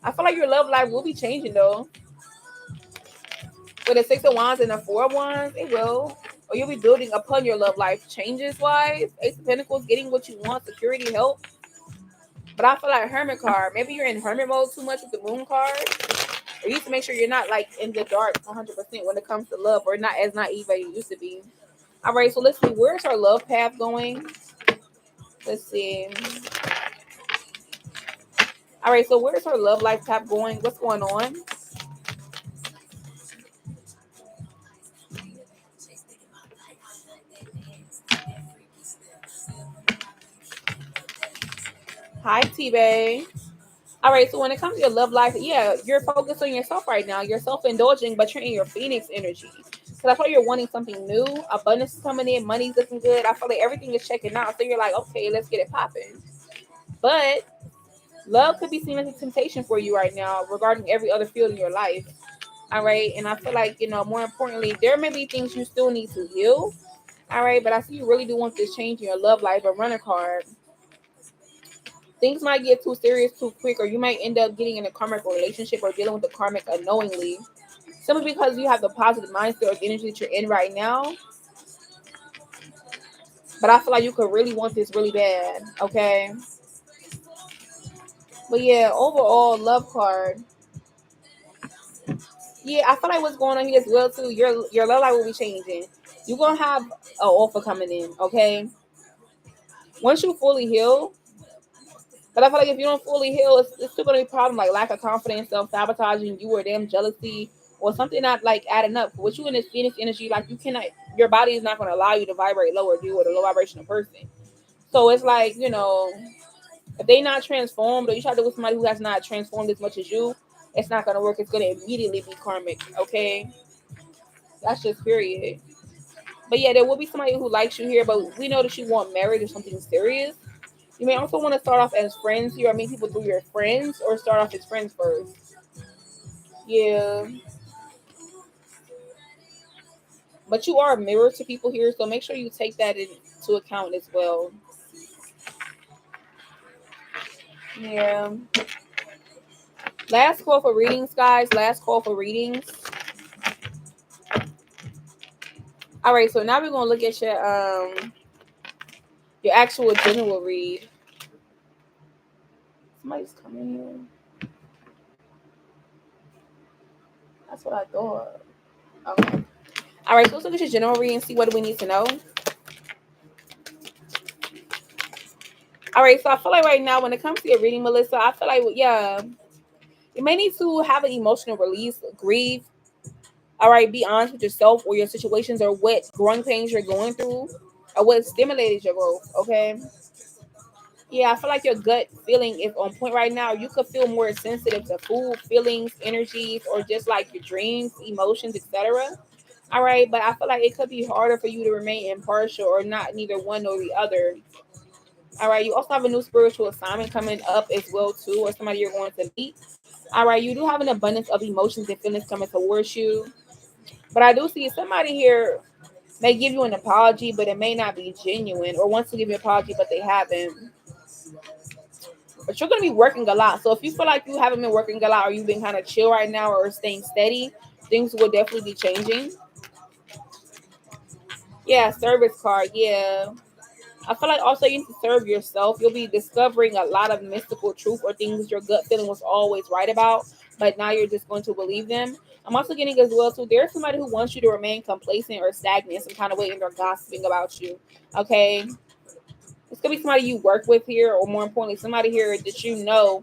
Speaker 1: I feel like your love life will be changing though. With a Six of Wands and a Four of Wands, it will. Or you'll be building upon your love life changes wise. Ace of Pentacles, getting what you want, security, help. But I feel like Hermit card. Maybe you're in hermit mode too much with the Moon card. Or you need to make sure you're not like in the dark 100% when it comes to love, or not as naive as you used to be. All right, so let's see. Where's our love path going? Let's see. All right, so where's her love life path going? What's going on? Hi, T-Bay. All right, so when it comes to your love life, yeah, you're focused on yourself right now. You're self-indulging, but you're in your Phoenix energy. So I feel like you're wanting something new. Abundance is coming in. Money's looking good. I feel like everything is checking out. So you're like, okay, let's get it popping. But love could be seen as a temptation for you right now regarding every other field in your life. All right. And I feel like, more importantly, there may be things you still need to heal. All right. But I see you really do want this change in your love life. A runner card. Things might get too serious too quick, or you might end up getting in a karmic relationship or dealing with the karmic unknowingly. Simply because you have the positive mindset or the energy that you're in right now. But I feel like you could really want this really bad. Okay. But yeah, overall, love card. Yeah, I feel like what's going on here as well too. Your love life will be changing. You're gonna have an offer coming in, okay? Once you fully heal, but I feel like if you don't fully heal, it's still gonna be a problem like lack of confidence, self sabotaging, you or them, jealousy, or something not like adding up. With you in this Phoenix energy, like you cannot, your body is not gonna allow you to vibrate low or deal with a low vibrational person. So it's like if they not transformed, or you try to do with somebody who has not transformed as much as you, it's not gonna work. It's gonna immediately be karmic, okay? That's just period. But yeah, there will be somebody who likes you here, but we know that you want marriage or something serious. You may also want to start off as friends here. I mean, people through your friends, or start off as friends first. Yeah, but you are a mirror to people here, so make sure you take that into account as well. Yeah. Last call for readings, guys. Last call for readings. All right, so now we're gonna look at your actual general read. Somebody's coming here. That's what I thought. Okay. All right, so let's look at your general read and see what do we need to know. All right, so I feel like right now, when it comes to your reading, Melissa, I feel like, yeah, you may need to have an emotional release, grieve. All right, be honest with yourself or your situations or what growing pains you're going through or what stimulated your growth. Okay. Yeah, I feel like your gut feeling is on point right now. You could feel more sensitive to food, feelings, energies, or just like your dreams, emotions, etc. All right, but I feel like it could be harder for you to remain impartial or not neither one nor the other. All right, you also have a new spiritual assignment coming up as well too, or somebody you're going to meet. All right, you do have an abundance of emotions and feelings coming towards you, but I do see somebody here may give you an apology, but it may not be genuine, or wants to give you an apology, but they haven't. But you're going to be working a lot. So if you feel like you haven't been working a lot, or you've been kind of chill right now, or staying steady, things will definitely be changing. Yeah, service card. Yeah. I feel like also you need to serve yourself. You'll be discovering a lot of mystical truth or things your gut feeling was always right about, but now you're just going to believe them. I'm also getting as well too. There's somebody who wants you to remain complacent or stagnant in some kind of way, and they're gossiping about you. Okay, it's gonna be somebody you work with here, or more importantly, somebody here that you know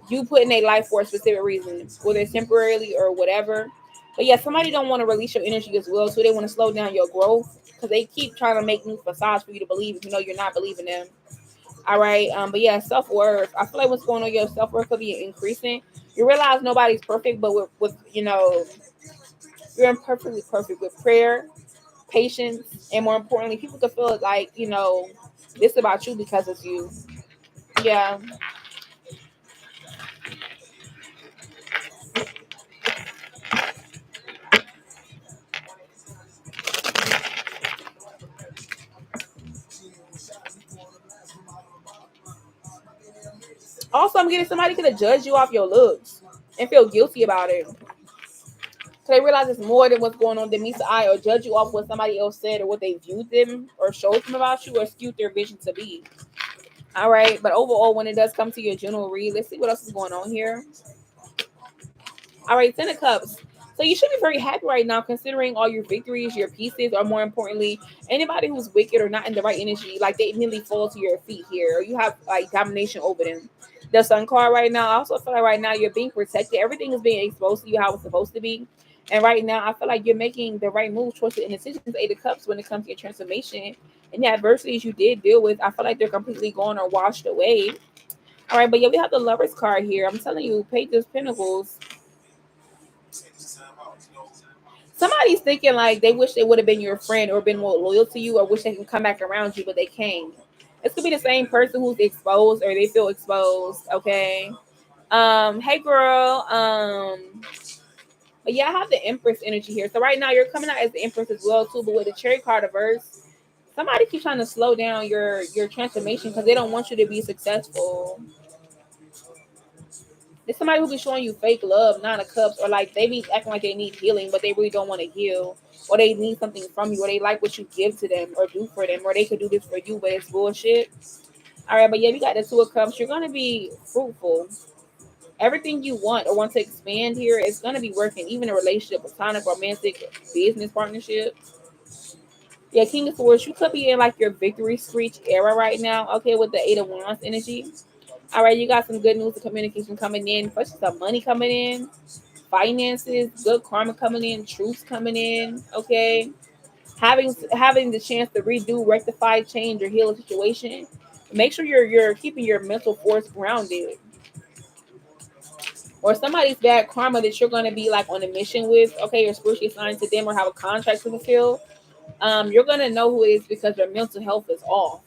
Speaker 1: you put in a life for a specific reason, whether it's temporarily or whatever. But yeah, somebody don't want to release your energy as well, so they want to slow down your growth because they keep trying to make new facades for you to believe, if you know you're not believing them. All right, but yeah, self worth. I feel like what's going on, your self worth could be increasing. You realize nobody's perfect, but with you're imperfectly perfect with prayer, patience, and more importantly, people could feel like this about you because it's you. Yeah. Also, I'm getting somebody could have judged you off your looks and feel guilty about it. So they realize it's more than what's going on than meets the eye, or judge you off what somebody else said or what they viewed them or showed them about you or skewed their vision to be. All right, but overall, when it does come to your general read, let's see what else is going on here. All right, Ten of Cups. So you should be very happy right now, considering all your victories, your pieces, or more importantly, anybody who's wicked or not in the right energy, like they immediately fall to your feet here, or you have like domination over them. The Sun card right now, I also feel like right now you're being protected. Everything is being exposed to you how it's supposed to be. And right now, I feel like you're making the right move towards the decisions. Eight of Cups when it comes to your transformation and the adversities you did deal with. I feel like they're completely gone or washed away. All right, but yeah, we have the Lovers card here. I'm telling you, Page of Pentacles. Somebody's thinking like they wish they would have been your friend or been more loyal to you, or wish they can come back around you, but they can't. This could be the same person who's exposed or they feel exposed. Okay. Hey girl. But yeah, I have the Empress energy here. So right now you're coming out as the Empress as well too, but with the Cherry card reverse, somebody keeps trying to slow down your transformation because they don't want you to be successful. There's somebody who be showing you fake love, Nine of Cups, or like they be acting like they need healing, but they really don't want to heal, or they need something from you, or they like what you give to them or do for them, or they could do this for you, but it's bullshit. All right, but yeah, you got the Two of Cups. You're gonna be fruitful. Everything you want or want to expand here is gonna be working, even a relationship, platonic, romantic, business partnership. Yeah, King of Swords. You could be in like your victory screech era right now. Okay, with the Eight of Wands energy. All right, you got some good news and communication coming in. First, some money coming in, finances, good karma coming in, truth coming in. Okay, having the chance to redo, rectify, change, or heal a situation. Make sure you're keeping your mental force grounded. Or somebody's bad karma that you're going to be like on a mission with. Okay, you're spiritually assigned to them or have a contract to fulfill. You're going to know who it is because their mental health is off.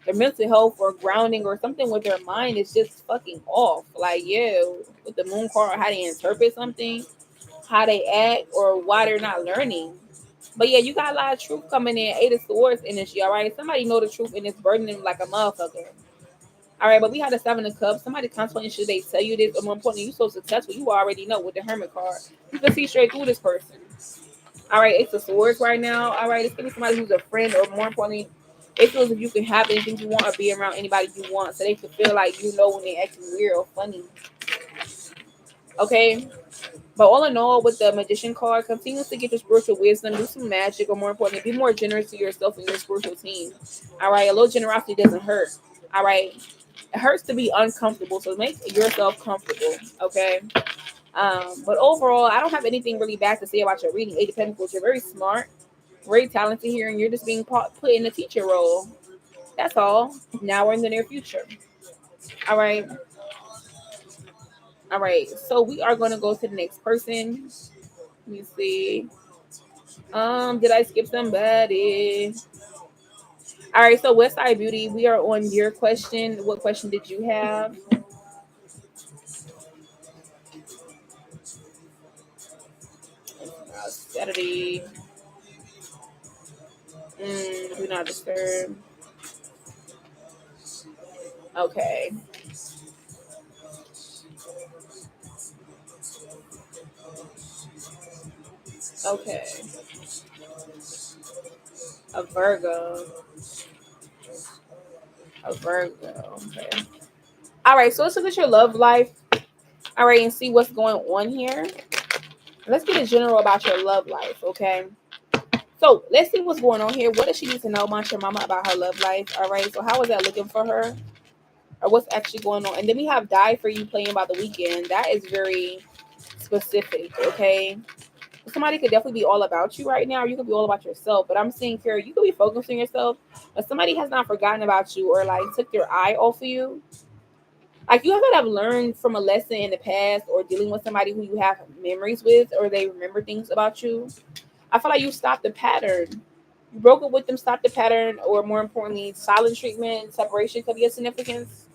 Speaker 1: Their mental health or grounding or something with their mind is just fucking off. Like, yeah, with the moon card, or how they interpret something, how they act, or why they're not learning. But yeah, you got a lot of truth coming in. Eight of Swords energy, all right? Somebody know the truth and it's burdening like a motherfucker. All right, but we had a Seven of Cups. Somebody contemplating should they tell you this, or more importantly, you so successful, you already know with the Hermit card. You can see straight through this person. All right, Ace of Swords right now. All right, it's gonna be somebody who's a friend, or more importantly, it feels if you can have anything you want or be around anybody you want, so they can feel like you know when they acting weird or funny. Okay, but all in all, with the Magician card, continue to get your spiritual wisdom, do some magic, or more importantly, be more generous to yourself and your spiritual team. All right, a little generosity doesn't hurt. All right, it hurts to be uncomfortable, so make yourself comfortable. Okay. But overall, I don't have anything really bad to say about your reading. Eight of Pentacles. You're very smart, very talented here, and you're just being put in the teacher role. That's all. Now we're in the near future. All right. All right. So we are going to go to the next person. Let me see. Did I skip somebody? All right. So West Side Beauty, we are on your question. What question did you have? Saturday. Do not disturb. Okay. Okay. A Virgo. A Virgo. Okay. All right. So let's look at your love life. All right, and see what's going on here. Let's get a general about your love life. Okay. So let's see what's going on here. What does she need to know about your mama about her love life? All right. So how is that looking for her? Or what's actually going on? And then we have Die For You playing by the weekend. That is very specific. Okay. Somebody could definitely be all about you right now, or you could be all about yourself. But I'm seeing here, you could be focusing on yourself, but somebody has not forgotten about you or like took their eye off of you. Like you could have learned from a lesson in the past, or dealing with somebody who you have memories with, or they remember things about you. I feel like you stopped the pattern. You broke up with them, stopped the pattern, or more importantly, silent treatment, separation could be a significance.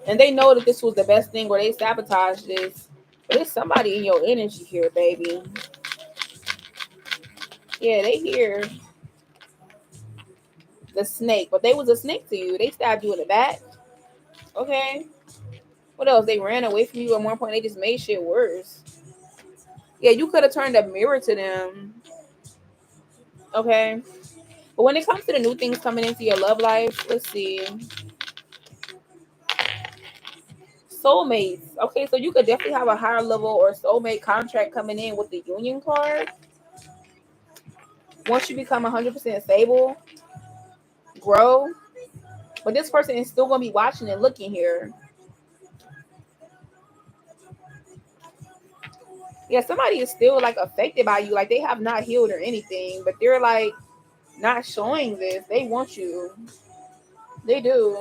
Speaker 1: And they know that this was the best thing, or they sabotaged this. But there's somebody in your energy here, baby. Yeah, they here. The snake, but they was a snake to you. They stabbed you in the back. Okay. What else? They ran away from you. At one point, they just made shit worse. Yeah, you could have turned a mirror to them. Okay. But when it comes to the new things coming into your love life, let's see. Soulmates. Okay, so you could definitely have a higher level or soulmate contract coming in with the union card. Once you become 100% stable, grow. But this person is still going to be watching and looking here. Yeah, somebody is still like affected by you. Like they have not healed or anything, but they're like not showing this. They want you. They do.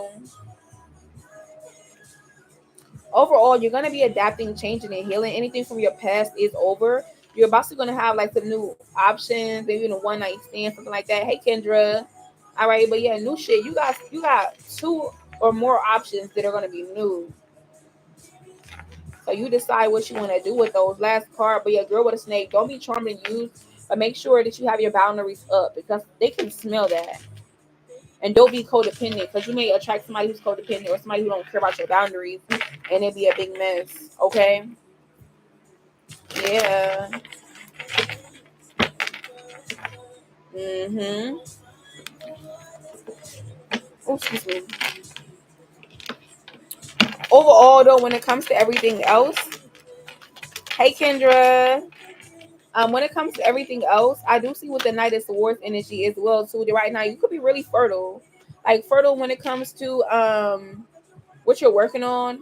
Speaker 1: Overall, you're gonna be adapting, changing, and healing. Anything from your past is over. You're about to gonna have like some new options, maybe in a one night stand, something like that. Hey Kendra. All right, but yeah, new shit. You got two or more options that are gonna be new. So you decide what you want to do with those. Last card, but yeah, girl with a snake. Don't be charmed and used, but make sure that you have your boundaries up because they can smell that. And don't be codependent because you may attract somebody who's codependent or somebody who don't care about your boundaries, and it'd be a big mess. Okay. Yeah. Mm-hmm. Oh, excuse me. Overall, though, when it comes to everything else, hey Kendra. When it comes to everything else, I do see with the Knight of Swords energy as well too. That right now you could be really fertile, like fertile when it comes to what you're working on,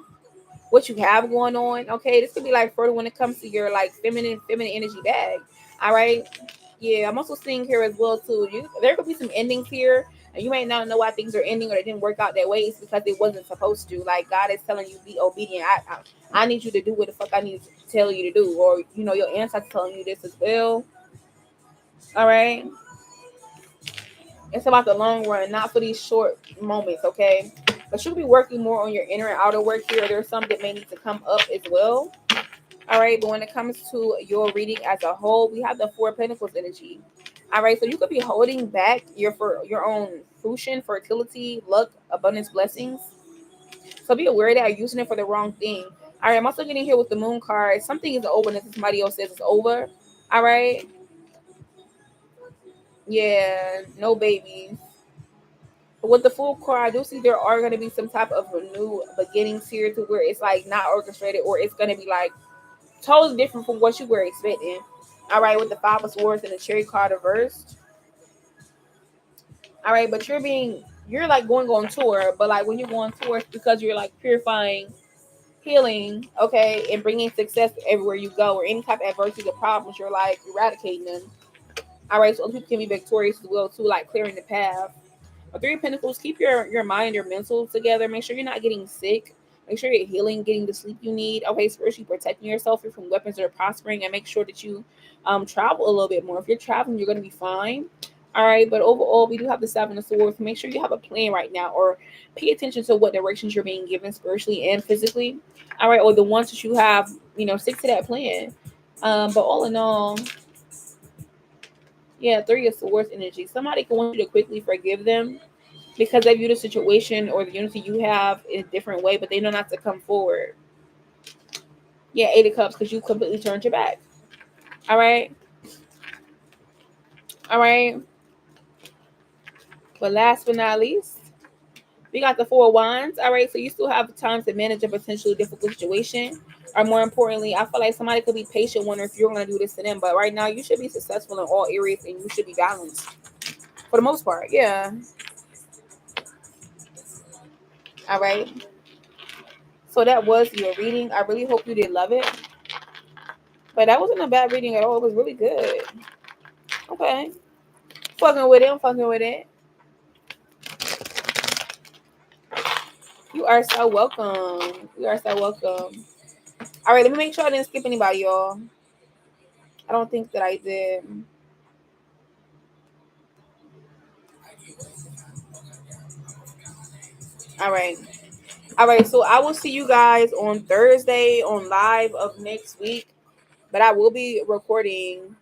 Speaker 1: what you have going on. Okay, this could be like fertile when it comes to your like feminine energy bag. All right. Yeah, I'm also seeing here as well too. There could be some endings here, and you may not know why things are ending or they didn't work out that way. It's because it wasn't supposed to. Like God is telling you, be obedient. I need you to do what the fuck I need to tell you to do, or your ancestors telling you this as well. All right, it's about the long run, not for these short moments. Okay, but you'll be working more on your inner and outer work here. There's some that may need to come up as well. All right, but when it comes to your reading as a whole, we have the Four of Pentacles energy. All right, so you could be holding back for your own fruition, fertility, luck, abundance, blessings. So be aware that you're using it for the wrong thing. All right, I'm also getting here with the Moon card. Something is over, and somebody else says it's over. All right, yeah, no babies. But with the Fool card, I do see there are going to be some type of new beginnings here to where it's like not orchestrated, or it's going to be like totally different from what you were expecting. All right, with the Five of Swords and the Cherry card reversed. All right, but you're like going on tour, but like when you go on tour, it's because you're like purifying healing, okay, and bringing success everywhere you go, or any type of adversity or problems, you're like eradicating them. All right, so other people can be victorious as well too, like clearing the path. A Three of Pentacles, keep your mind, your mental together. Make sure you're not getting sick. Make sure you're healing, getting the sleep you need. Okay, spiritually protecting yourself from weapons that are prospering, and make sure that you travel a little bit more. If you're traveling, you're going to be fine. All right, but overall, we do have the Seven of Swords. Make sure you have a plan right now, or pay attention to what directions you're being given spiritually and physically. All right, or the ones that you have, stick to that plan. But all in all, yeah, Three of Swords energy. Somebody can want you to quickly forgive them because they view the situation or the unity you have in a different way, but they know not to come forward. Yeah, Eight of Cups, because you completely turned your back. All right. All right. But last but not least, we got the Four of Wands. All right. So you still have time to manage a potentially difficult situation. Or more importantly, I feel like somebody could be patient wondering if you're going to do this to them. But right now, you should be successful in all areas and you should be balanced for the most part. Yeah. All right. So that was your reading. I really hope you did love it. But that wasn't a bad reading at all. It was really good. Okay. Fucking with it. I'm fucking with it. You are so welcome. You are so welcome. All right, let me make sure I didn't skip anybody, y'all. I don't think that I did. All right. All right, so I will see you guys on Thursday on live of next week. But I will be recording